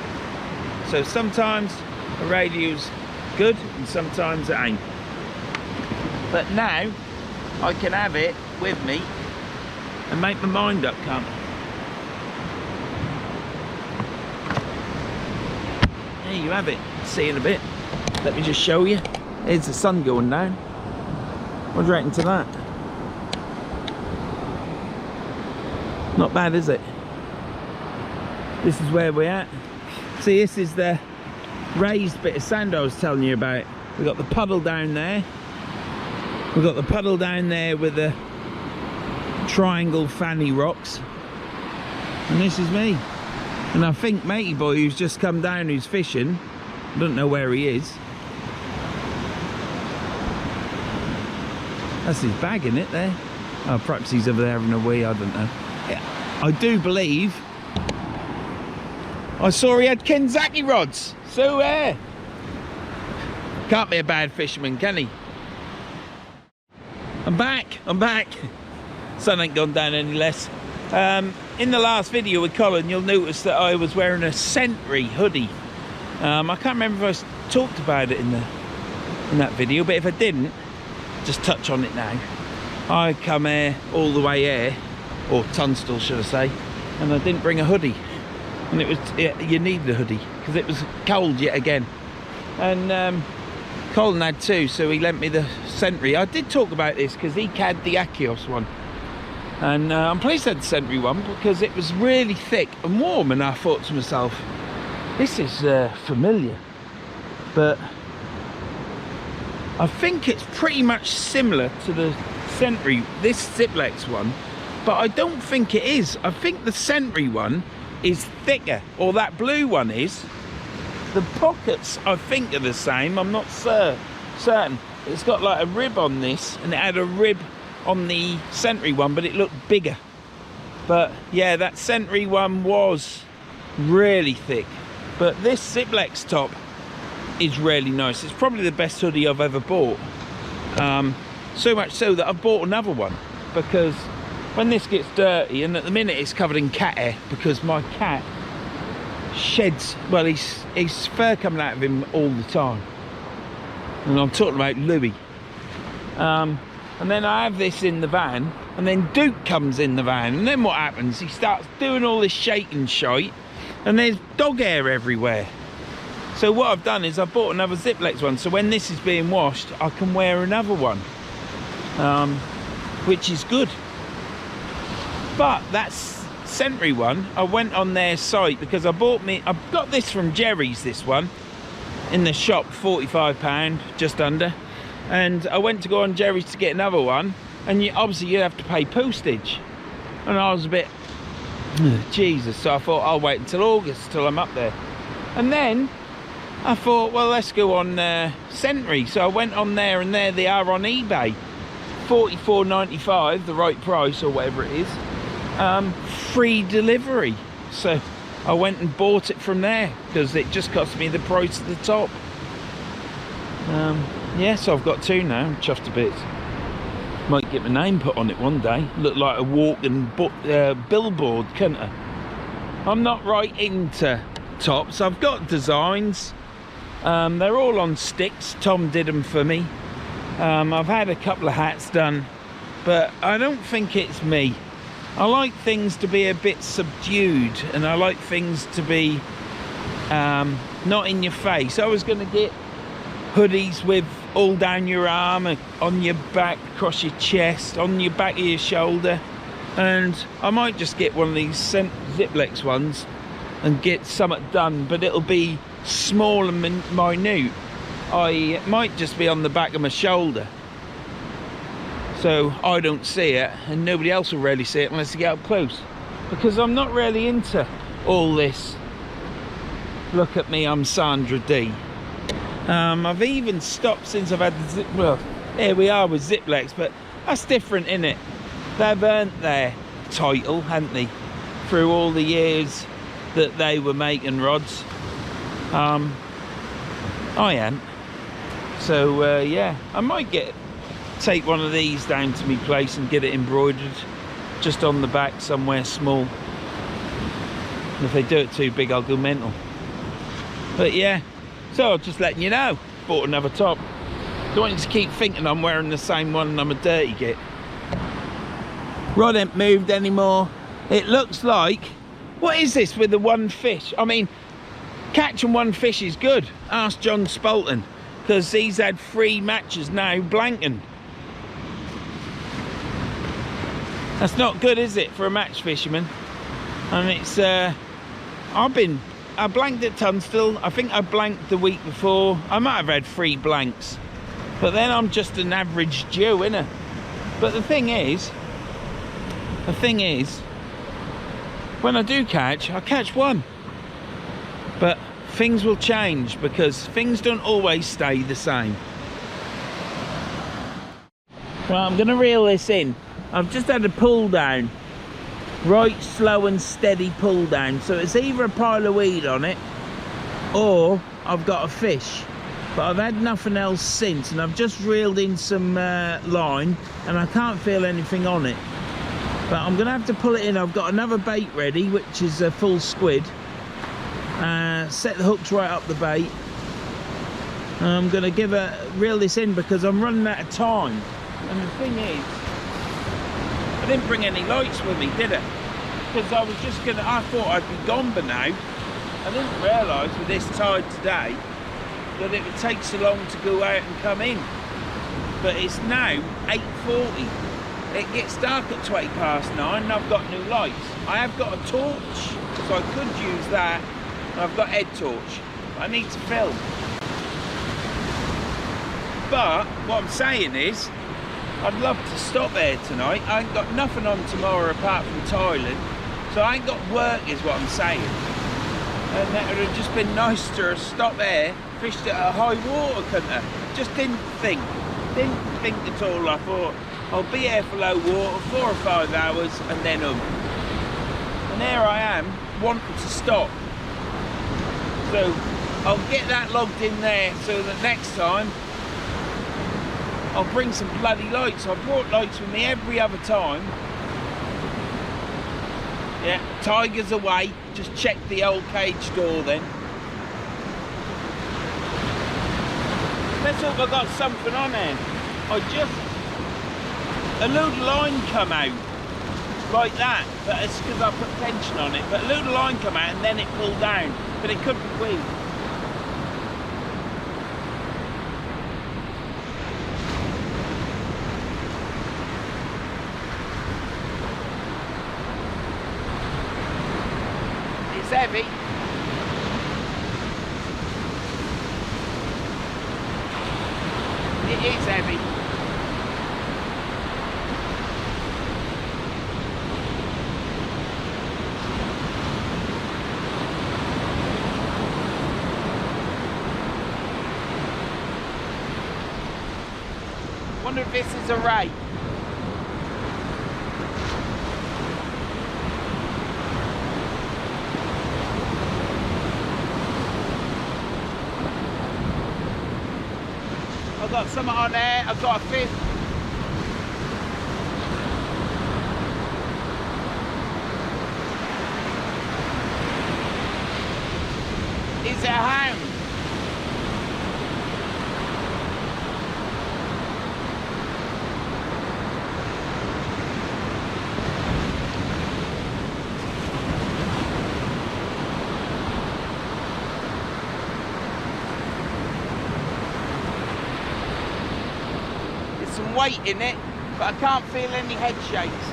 So sometimes a radio's good and sometimes it ain't. But now I can have it with me and make my mind up, can't I? There you have it. See you in a bit. Let me just show you. Here's the sun going down. What do you reckon to that? Not bad, is it? This is where we're at. See, this is the raised bit of sand I was telling you about. We've got the puddle down there. We've got the puddle down there with the triangle fanny rocks. And this is me. And I think matey boy who's just come down, who's fishing, I don't know where he is. That's his bag, isn't it, there? Oh, perhaps he's over there having a wee, I don't know. Yeah, I do believe I saw he had Kenzaki rods. So can't be a bad fisherman, can he? I'm back. Sun ain't gone down any less. In the last video with Colin, you'll notice that I was wearing a Sentry hoodie. I can't remember if I talked about it in that video, but if I didn't, just touch on it now. I come here all the way here, or Tunstall should I say, and I didn't bring a hoodie. And it was, you needed a hoodie because it was cold yet again. And Colin had too, so he lent me the Sentry. I did talk about this because he had the Akios one. And I'm pleased I had the Sentry one because it was really thick and warm, and I thought to myself, this is familiar, but I think it's pretty much similar to the Sentry, this Ziplex one, but I don't think it is. I think the Sentry one is thicker, or that blue one is. The pockets I think are the same, I'm not certain. It's got like a rib on this, and it had a rib on the Century one, but it looked bigger. But yeah, that Century one was really thick, but this Ziplex top is really nice. It's probably the best hoodie I've ever bought. So much so that I've bought another one, because when this gets dirty, and at the minute it's covered in cat hair because my cat sheds, well, he's fur coming out of him all the time, and I'm talking about Louis. And then I have this in the van, and then Duke comes in the van, and then what happens? He starts doing all this shaking shite, and there's dog hair everywhere. So what I've done is I bought another Ziplex one, so when this is being washed, I can wear another one, which is good. But that's Century one, I went on their site because I got this from Jerry's, this one, in the shop, £45, just under. And I went to go on Jerry's to get another one, and obviously you have to pay postage. And I was a bit, Jesus, so I thought I'll wait until August, till I'm up there. And then I thought, well, let's go on Century. So I went on there, and there they are on eBay, $44.95, the right price or whatever it is, free delivery. So I went and bought it from there because it just cost me the price of the top. Yeah, so I've got two now. I'm chuffed to bits. Might get my name put on it one day. Look like a walking billboard, can't I? I'm not right into tops. I've got designs. They're all on sticks. Tom did them for me. I've had a couple of hats done, but I don't think it's me. I like things to be a bit subdued, and I like things to be not in your face. I was going to get hoodies with all down your arm, on your back, across your chest, on your back of your shoulder, and I might just get one of these Ziplex ones and get something done, but it'll be small and minute. It might just be on the back of my shoulder, so I don't see it, and nobody else will really see it unless you get up close, because I'm not really into all this look at me, I'm Sandra D. I've even stopped since I've had the well, here we are with Ziplex, but that's different, isn't it? They've earned their title, haven't they, through all the years that they were making rods. I ain't. So yeah, I might take one of these down to my place and get it embroidered just on the back somewhere small. And if they do it too big, I'll go mental. But yeah, so just letting you know, bought another top. Don't want you to keep thinking I'm wearing the same one and I'm a dirty git. Rod ain't moved anymore. It looks like, what is this with the one fish? I mean, catching one fish is good. Ask John Spalton, because he's had 3 matches now blanking. That's not good, is it, for a match fisherman? And it's I blanked at Tunstall. I think I blanked the week before. I might have had 3 blanks, but then I'm just an average Joe, innit? But the thing is, when I do catch, I catch one. But things will change, because things don't always stay the same. Well, I'm gonna reel this in. I've just had a pull down, right slow and steady pull down, so it's either a pile of weed on it or I've got a fish, but I've had nothing else since, and I've just reeled in some line and I can't feel anything on it, but I'm gonna have to pull it in. I've got another bait ready, which is a full squid. Set the hooks right up the bait. I'm gonna reel this in because I'm running out of time, and the thing is, I didn't bring any lights with me, did I? Because I thought I'd be gone by now. I didn't realise with this tide today that it would take so long to go out and come in. But it's now 8:40. It gets dark at 9:20 and I've got no lights. I have got a torch, so I could use that. And I've got head torch. I need to film. But what I'm saying is, I'd love to stop there tonight. I ain't got nothing on tomorrow apart from tiling, so I ain't got work, is what I'm saying. And that would have just been nice to stop there, fished at a high water, couldn't I? Just didn't think at all. I thought, I'll be here for low water, 4 or 5 hours, and then And here I am, wanting to stop. So I'll get that logged in there so that next time I'll bring some bloody lights. I brought lights with me every other time. Yeah, tiger's away. Just check the old cage door then. Let's hope I got something on there. A load of line come out like that, but it's because I put tension on it. But a load of line come out and then it pulled down, but it could be weed. It's heavy. It is heavy. Wonder if this is a ray. I've got something on there, I've got a fish. Is it a hound? Some weight in it, but I can't feel any head shakes.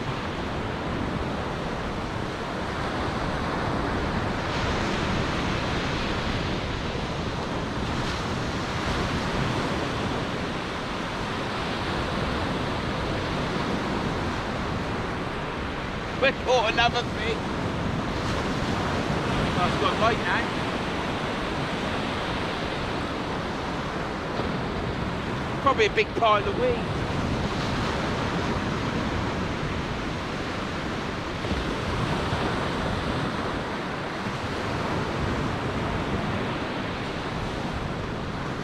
We caught another fish. Oh, it's got light now. Probably a big pile of weed.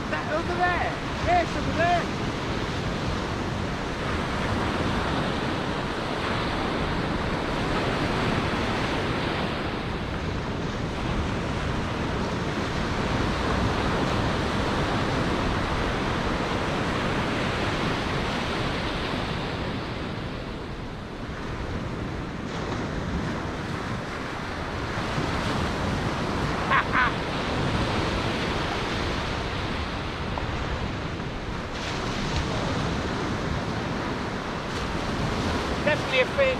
That over there? Yes, over there. Definitely a fish.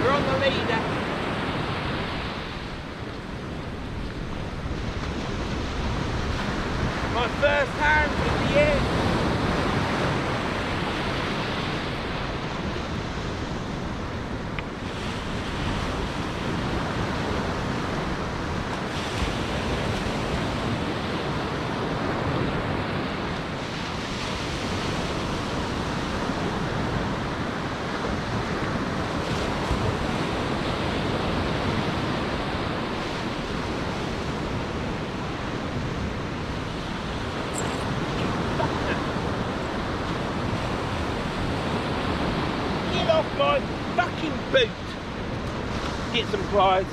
We're on the leader. My first hound of the year. My fucking boot. Get some pliers.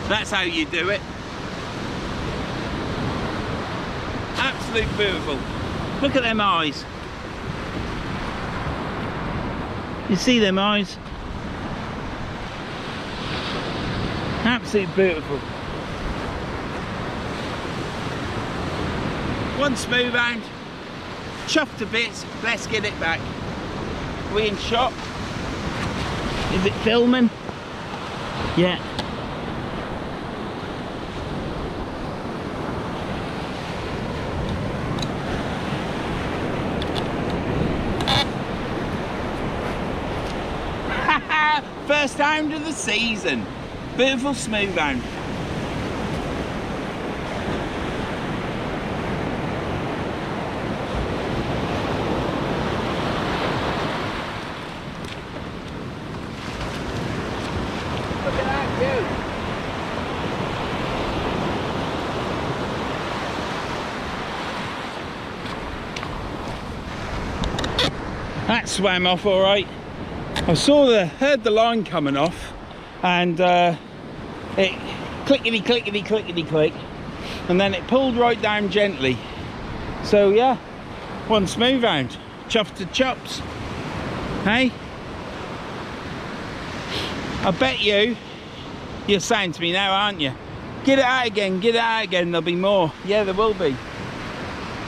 That's how you do it. Absolute beautiful. Look at them eyes. You see them eyes? Absolute beautiful. One smooth hound, chuffed to bits. Let's get it back. We in shot? Is it filming? Yeah. First hound of the season. Beautiful smooth hound. Look at that view. That swam off all right. I heard the line coming off, and it clickety clickety clickety click, and then it pulled right down gently. So yeah, one smooth hound, chuffed to chops. Hey, I bet you're saying to me now, aren't you? Get it out again, get it out again. There'll be more. Yeah, there will be.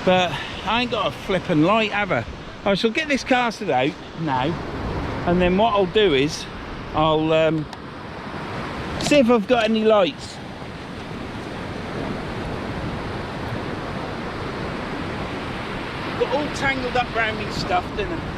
But I ain't got a flipping light, have I? I shall get this casted out now. And then what I'll do is I'll see if I've got any lights. Got all tangled up around me stuff, didn't I?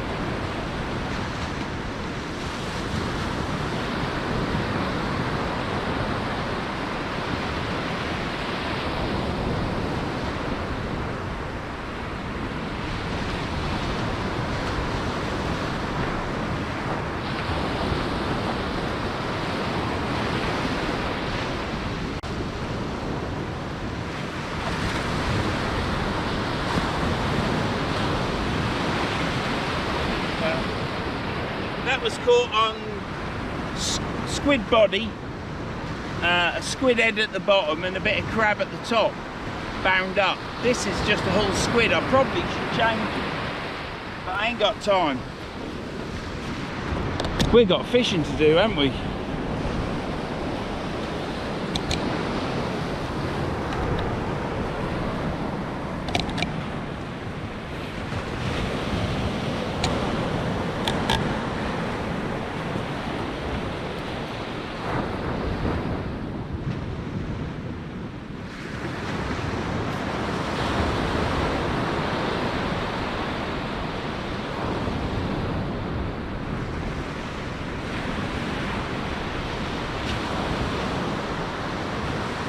That was caught on squid body, a squid head at the bottom and a bit of crab at the top, bound up. This is just a whole squid. I probably should change it, but I ain't got time. We've got fishing to do, haven't we?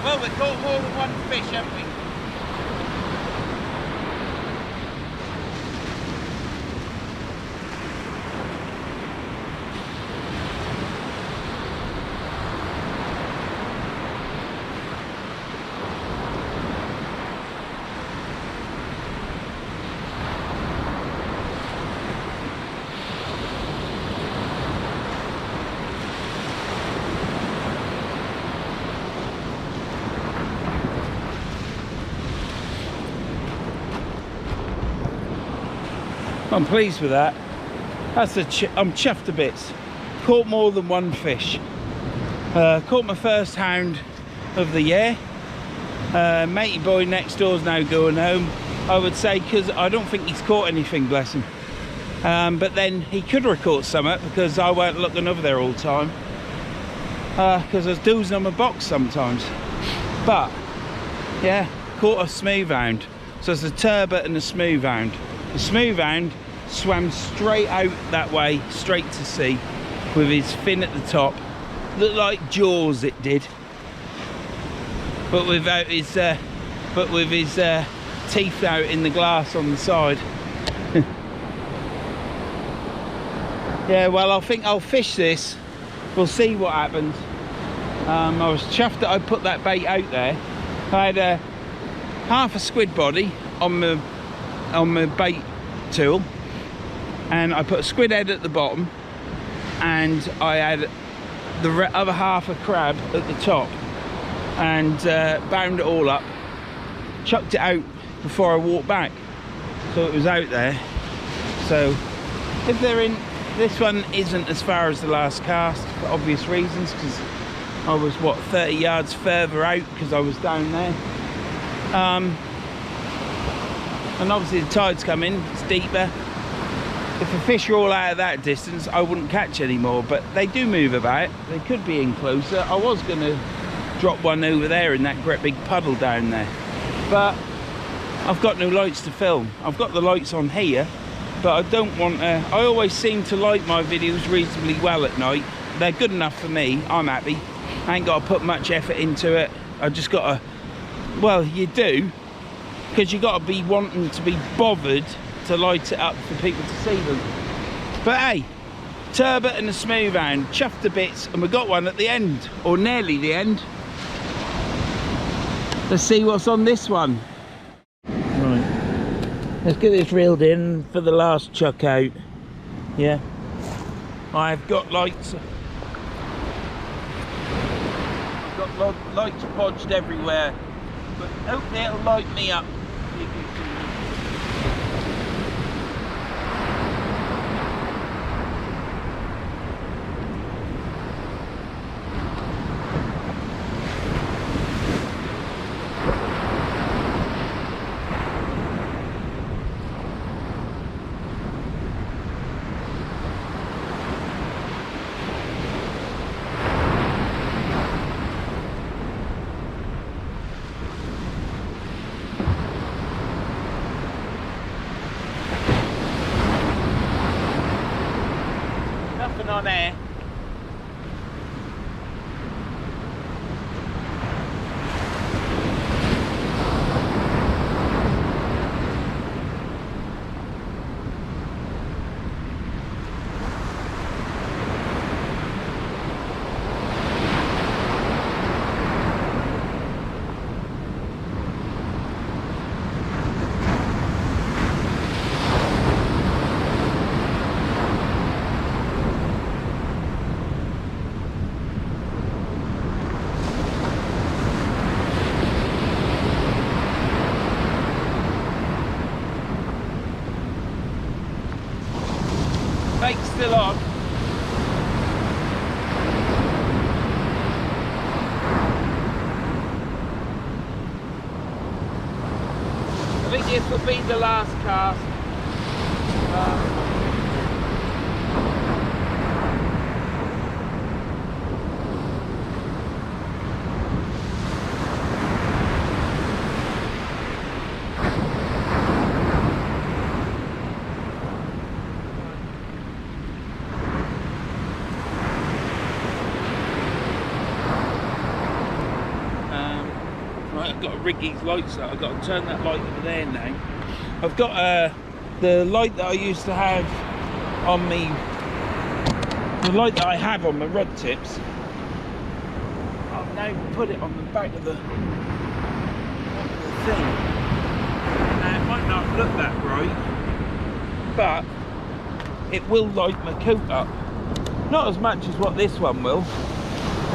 Well, we've caught more than one fish, haven't we? I'm pleased with that. I'm chuffed to bits. Caught more than one fish. Caught my first hound of the year. Matey boy next door's now going home, I would say, because I don't think he's caught anything, bless him. But then he could have caught something because I weren't looking over there all the time. Because I was doozing on my box sometimes. But yeah, caught a smooth hound. So it's a turbot and a smooth hound. The smooth hound swam straight out that way, straight to sea, with his fin at the top. Looked like Jaws, it did, but without his teeth out in the glass on the side. Yeah, well, I think I'll fish this. We'll see what happens. I was chuffed that I put that bait out there. I had half a squid body on my bait tool, and I put a squid head at the bottom, and I had the other half a crab at the top. and bound it all up, chucked it out before I walked back, so it was out there. So if they're in, this one isn't as far as the last cast for obvious reasons, because I was what, 30 yards further out because I was down there, and obviously the tide's coming, it's deeper. If the fish are all out of that distance, I wouldn't catch anymore, but they do move about. They could be in closer. I was going to drop one over there in that great big puddle down there, but I've got no lights to film. I've got the lights on here, but I don't want to. I always seem to like my videos reasonably well at night. They're good enough for me. I'm happy. I ain't got to put much effort into it. I just got to, well, you do, because you got to be wanting to be bothered to light it up for people to see them. But hey, turbot and a smooth hound, chuffed to bits, and we got one at the end, or nearly the end. Let's see what's on this one. Right, let's get this reeled in for the last chuck out. Yeah, I've got lights. I've got lights bodged everywhere, but hopefully it'll light me up. You can see. On air. Bait's still on. I think this will be the last cast. I've got to rig these lights up. I've got to turn that light over there now. I've got the light that I used to have on me, the light that I have on my rod tips. I've now put it on the back of the thing. Now it might not look that bright, but it will light my coat up. Not as much as what this one will.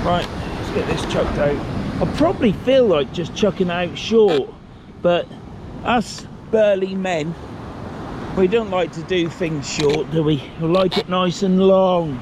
Right, let's get this chucked out. I probably feel like just chucking out short, but us burly men, we don't like to do things short, do we? We like it nice and long.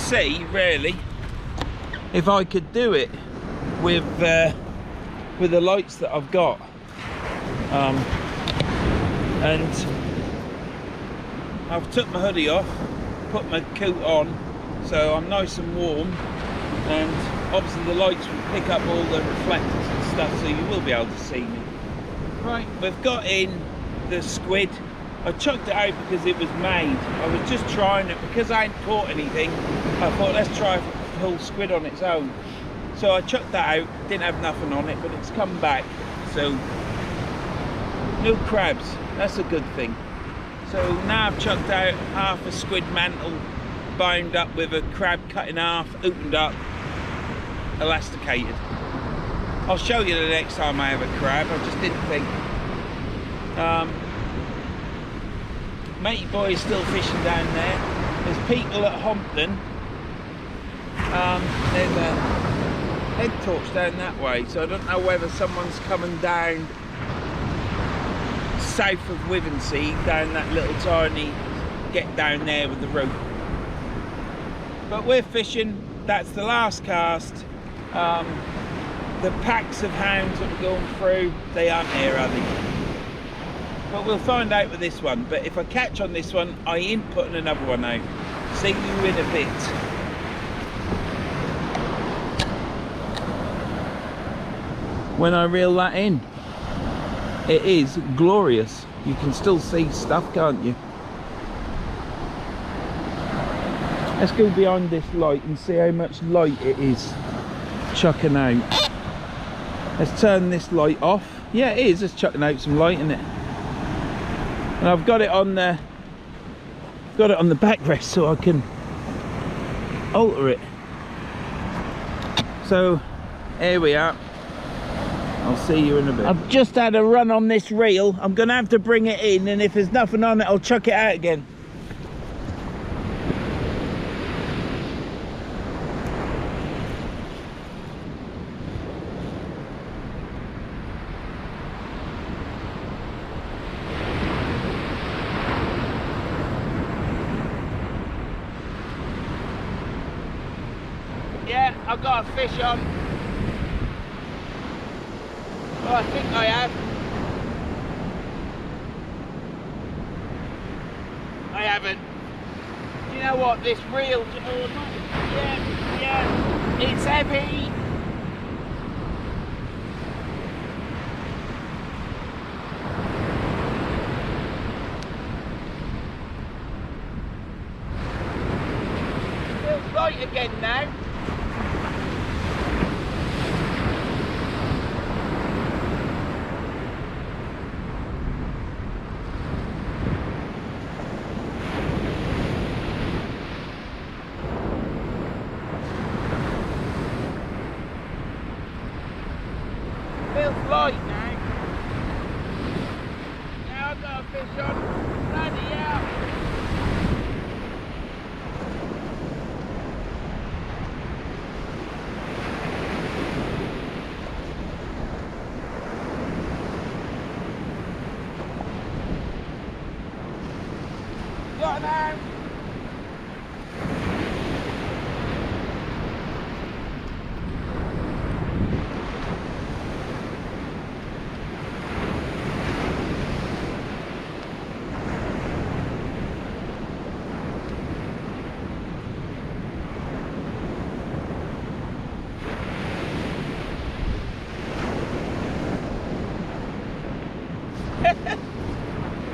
see really if I could do it with the lights that I've got, and I've took my hoodie off, put my coat on, so I'm nice and warm, and obviously the lights will pick up all the reflectors and stuff, so you will be able to see me. Right, we've got in the squid. I chucked it out because it was made. I was just trying it because I hadn't caught anything. I thought, let's try a whole squid on its own. So I chucked that out, didn't have nothing on it, but it's come back. So no crabs, that's a good thing. So now I've chucked out half a squid mantle, bound up with a crab cut in half, opened up, elasticated. I'll show you the next time I have a crab. I just didn't think. Matey boy is still fishing down there. There's people at Hompton. There's a head torch down that way, so I don't know whether someone's coming down south of Wivensea, down that little tiny get down there with the rope. But we're fishing. That's the last cast. The packs of hounds that we're going through, they aren't here, are they? But we'll find out with this one. But if I catch on this one, I ain't putting another one out. See you in a bit. When I reel that in, it is glorious. You can still see stuff, can't you? Let's go behind this light and see how much light it is chucking out. Let's turn this light off. Yeah, it is. It's chucking out some light in it. And I've got it on the backrest so I can alter it. So here we are. I'll see you in a bit. I've just had a run on this reel. I'm gonna have to bring it in, and if there's nothing on it, I'll chuck it out again. Yeah, I've got a fish on. Well, I think I have. I haven't. You know what? This reel, yeah, it's heavy. Feels light again now. Light now. Now I've got a fish on. Bloody hell. Got him out.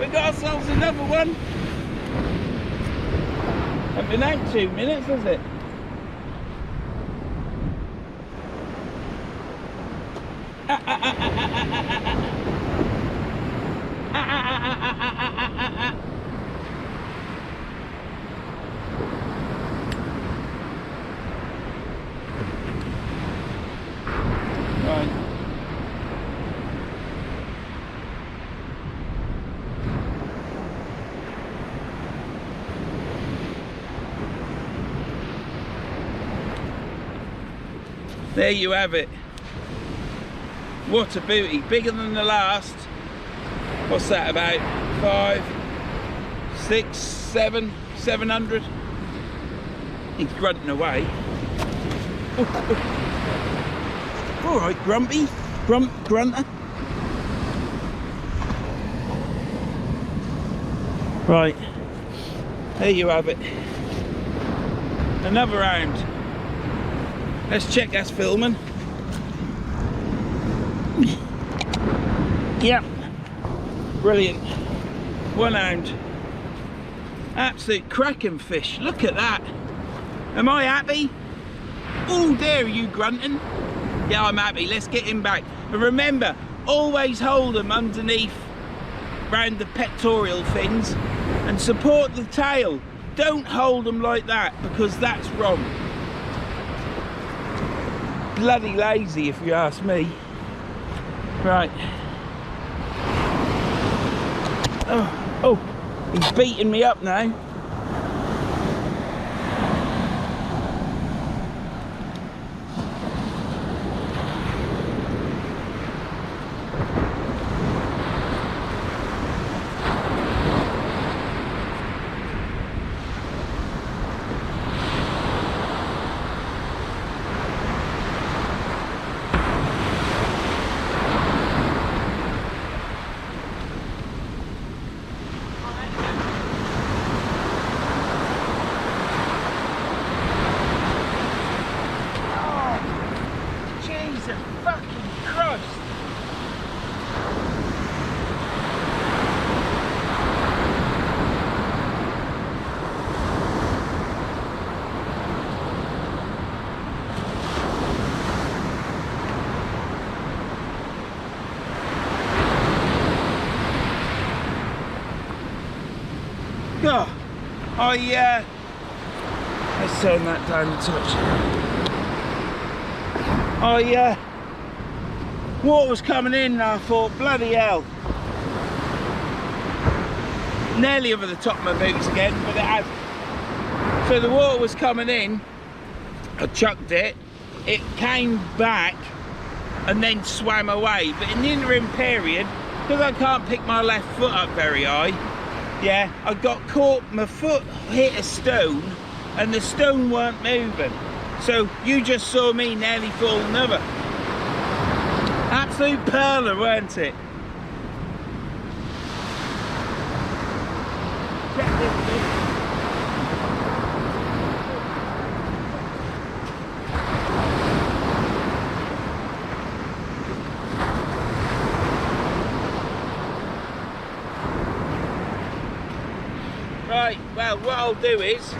We got ourselves another one. Haven't been out 2 minutes, has it? Right. There you have it. What a beauty. Bigger than the last. What's that, about 5, 6, 7, 700? He's grunting away. Oh, oh. All right, Grumpy. Grunter. Right, there you have it. Another hound. Let's check that's filming. Yep, brilliant. One hound. Absolute cracking fish. Look at that. Am I happy? Oh, there, are you grunting? Yeah, I'm happy. Let's get him back. And remember, always hold them underneath, round the pectoral fins, and support the tail. Don't hold them like that, because that's wrong. Bloody lazy, if you ask me. Right. Oh, he's beating me up now. Oh, let's turn that down a touch. Water was coming in and I thought, bloody hell. Nearly over the top of my boots again, but it hasn't. So the water was coming in, I chucked it, it came back and then swam away. But in the interim period, because I can't pick my left foot up very high, yeah, I got caught, my foot hit a stone and the stone weren't moving. So you just saw me nearly falling over. Absolute perler, weren't it? Check this bit. Right, well, what I'll do is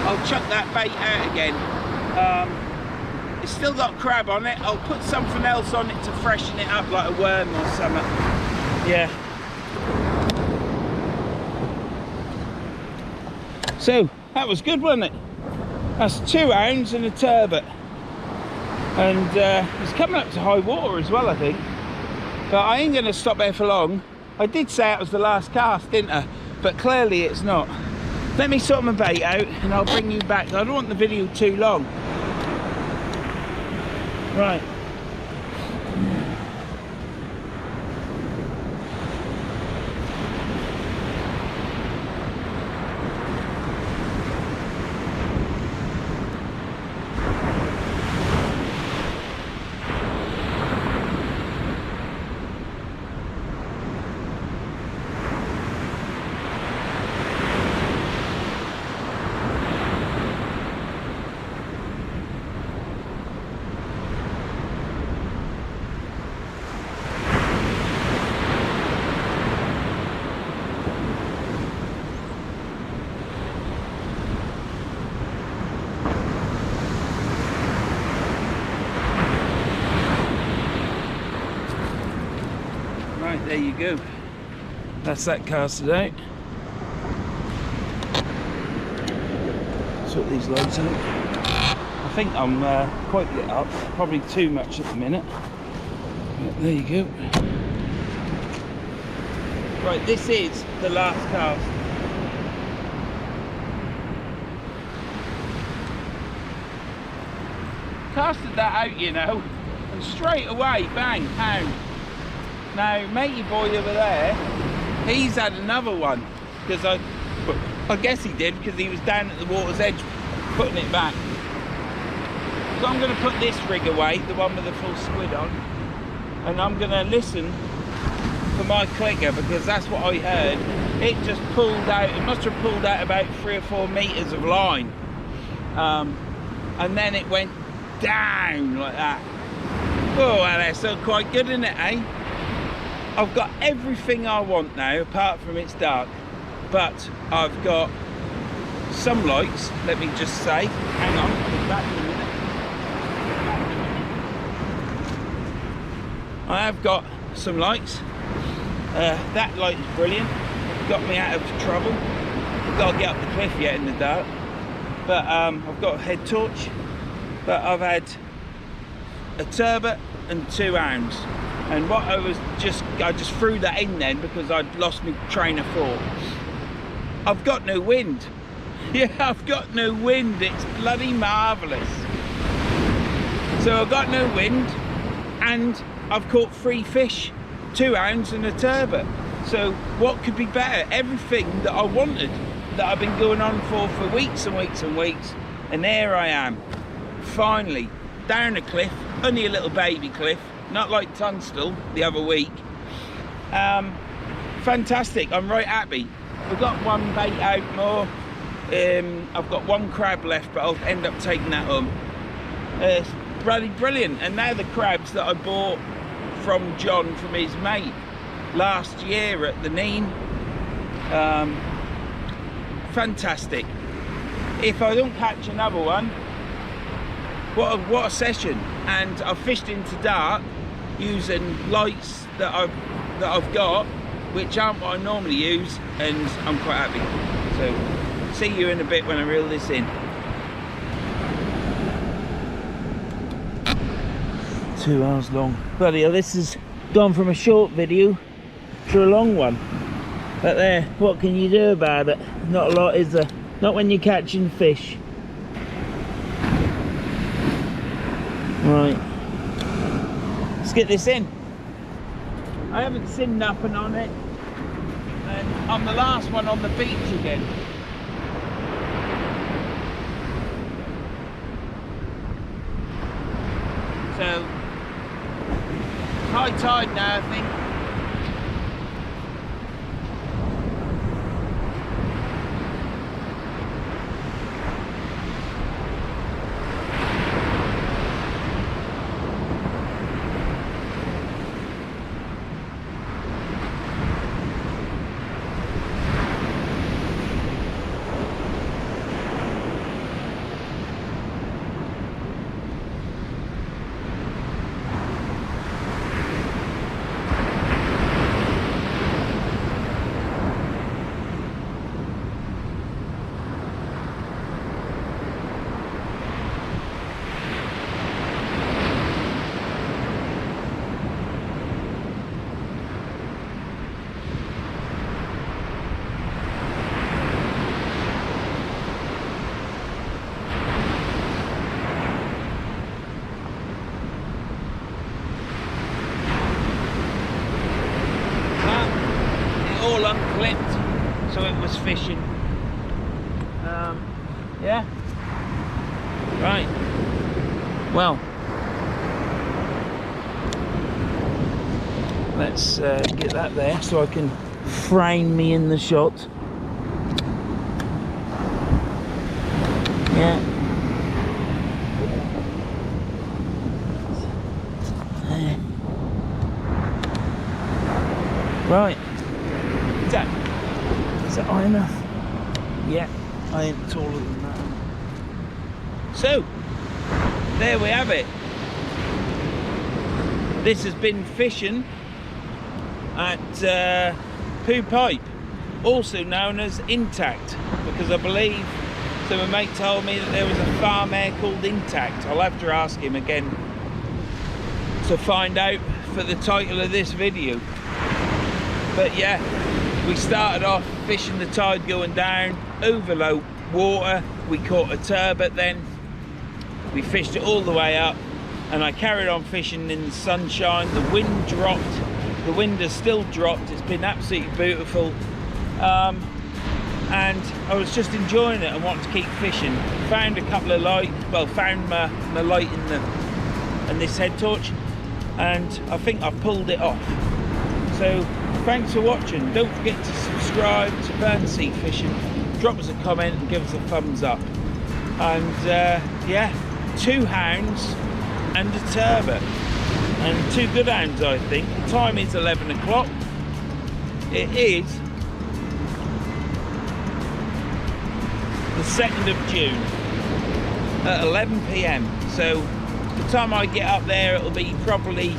I'll chuck that bait out again. It's still got crab on it. I'll put something else on it to freshen it up, like a worm or something. Yeah. So that was good, wasn't it? That's 2 hounds and a turbot, and it's coming up to high water as well, I think. But I ain't going to stop there for long. I did say it was the last cast, didn't I? But clearly it's not. Let me sort my bait out and I'll bring you back. I don't want the video too long. Right. There you go. That's that casted out. Sort these lights out. I think I'm quite lit up. Probably too much at the minute. But there you go. Right, this is the last cast. Casted that out, you know, and straight away, bang, hound. Now, matey boy over there, he's had another one, because I guess he did, because he was down at the water's edge putting it back. So I'm going to put this rig away, the one with the full squid on, and I'm going to listen for my clicker, because that's what I heard. It just pulled out, it must have pulled out about 3 or 4 meters of line, and then it went down like that. Oh, well, that's still quite good, isn't it, eh? I've got everything I want now, apart from it's dark. But I've got some lights, let me just say. Hang on, I'll be back in a minute. I have got some lights. That light is brilliant. Got me out of trouble. I've got to get up the cliff yet in the dark. But I've got a head torch. But I've had a turbot and 2 hounds. And what I just threw that in then because I'd lost my train of thought. I've got no wind. Yeah, I've got no wind. It's bloody marvellous. So I've got no wind, and I've caught 3 fish, 2 hounds and a turbot. So what could be better? Everything that I wanted, that I've been going on for weeks and weeks and weeks, and there I am, finally, down a cliff, only a little baby cliff, not like Tunstall the other week. Fantastic, I'm right happy. We've got 1 bait out more. I've got 1 crab left, but I'll end up taking that home. It's bloody brilliant. And now the crabs that I bought from John, from his mate, last year at the Neen, fantastic. If I don't catch another one, what a session. And I've fished into dark using lights that I've got, which aren't what I normally use, and I'm quite happy. So see you in a bit when I reel this in. 2 hours long. Bloody hell, this has gone from a short video to a long one. But there, what can you do about it? Not a lot, is there? Not when you're catching fish. Right, let's get this in. I haven't seen nothing on it, and I'm the last one on the beach again. So, high tide now, I think. Unclipped, so it was fishing. Yeah, right, well, let's get that there so I can frame me in the shot. Yeah, right. Is that high enough? Yeah, I ain't taller than that. So, there we have it. This has been fishing at Poo Pipe, also known as INTACk, because I believe, so my mate told me that there was a farm there called INTACk. I'll have to ask him again to find out for the title of this video. But yeah, we started off fishing the tide going down over low water. We caught a turbot then. We fished it all the way up, and I carried on fishing in the sunshine. The wind dropped. The wind has still dropped. It's been absolutely beautiful. and I was just enjoying it and wanted to keep fishing. Found a couple of light, well, found my light in this head torch, and I think I've pulled it off. So thanks for watching. Don't forget to subscribe to Verns Sea Fishing, drop us a comment and give us a thumbs up. And yeah, 2 hounds and a turbot, and 2 good hounds, I think. The time is 11 o'clock. It is the 2nd of June at 11 p.m. So the time I get up there, it'll be probably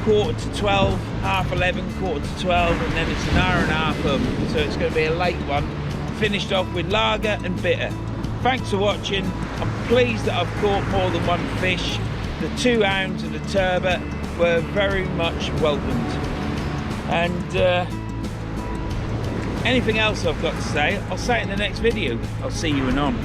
quarter to 12, half 11, quarter to 12, and then it's an hour and a half home. So it's going to be a late one. Finished off with lager and bitter. Thanks for watching. I'm pleased that I've caught more than 1 fish. The 2 hounds and the turbot were very much welcomed. And anything else I've got to say, I'll say it in the next video. I'll see you anon.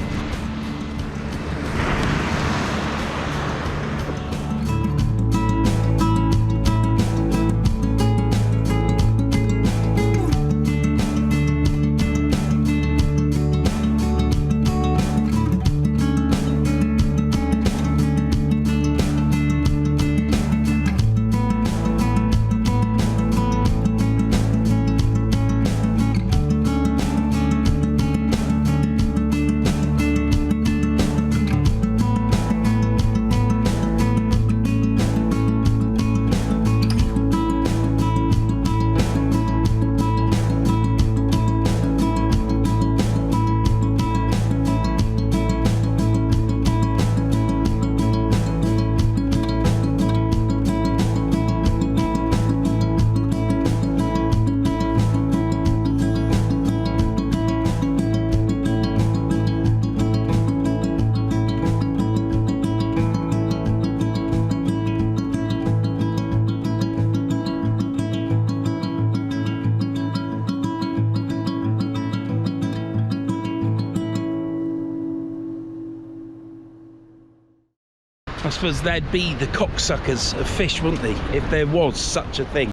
I suppose they'd be the cocksuckers of fish, wouldn't they, if there was such a thing.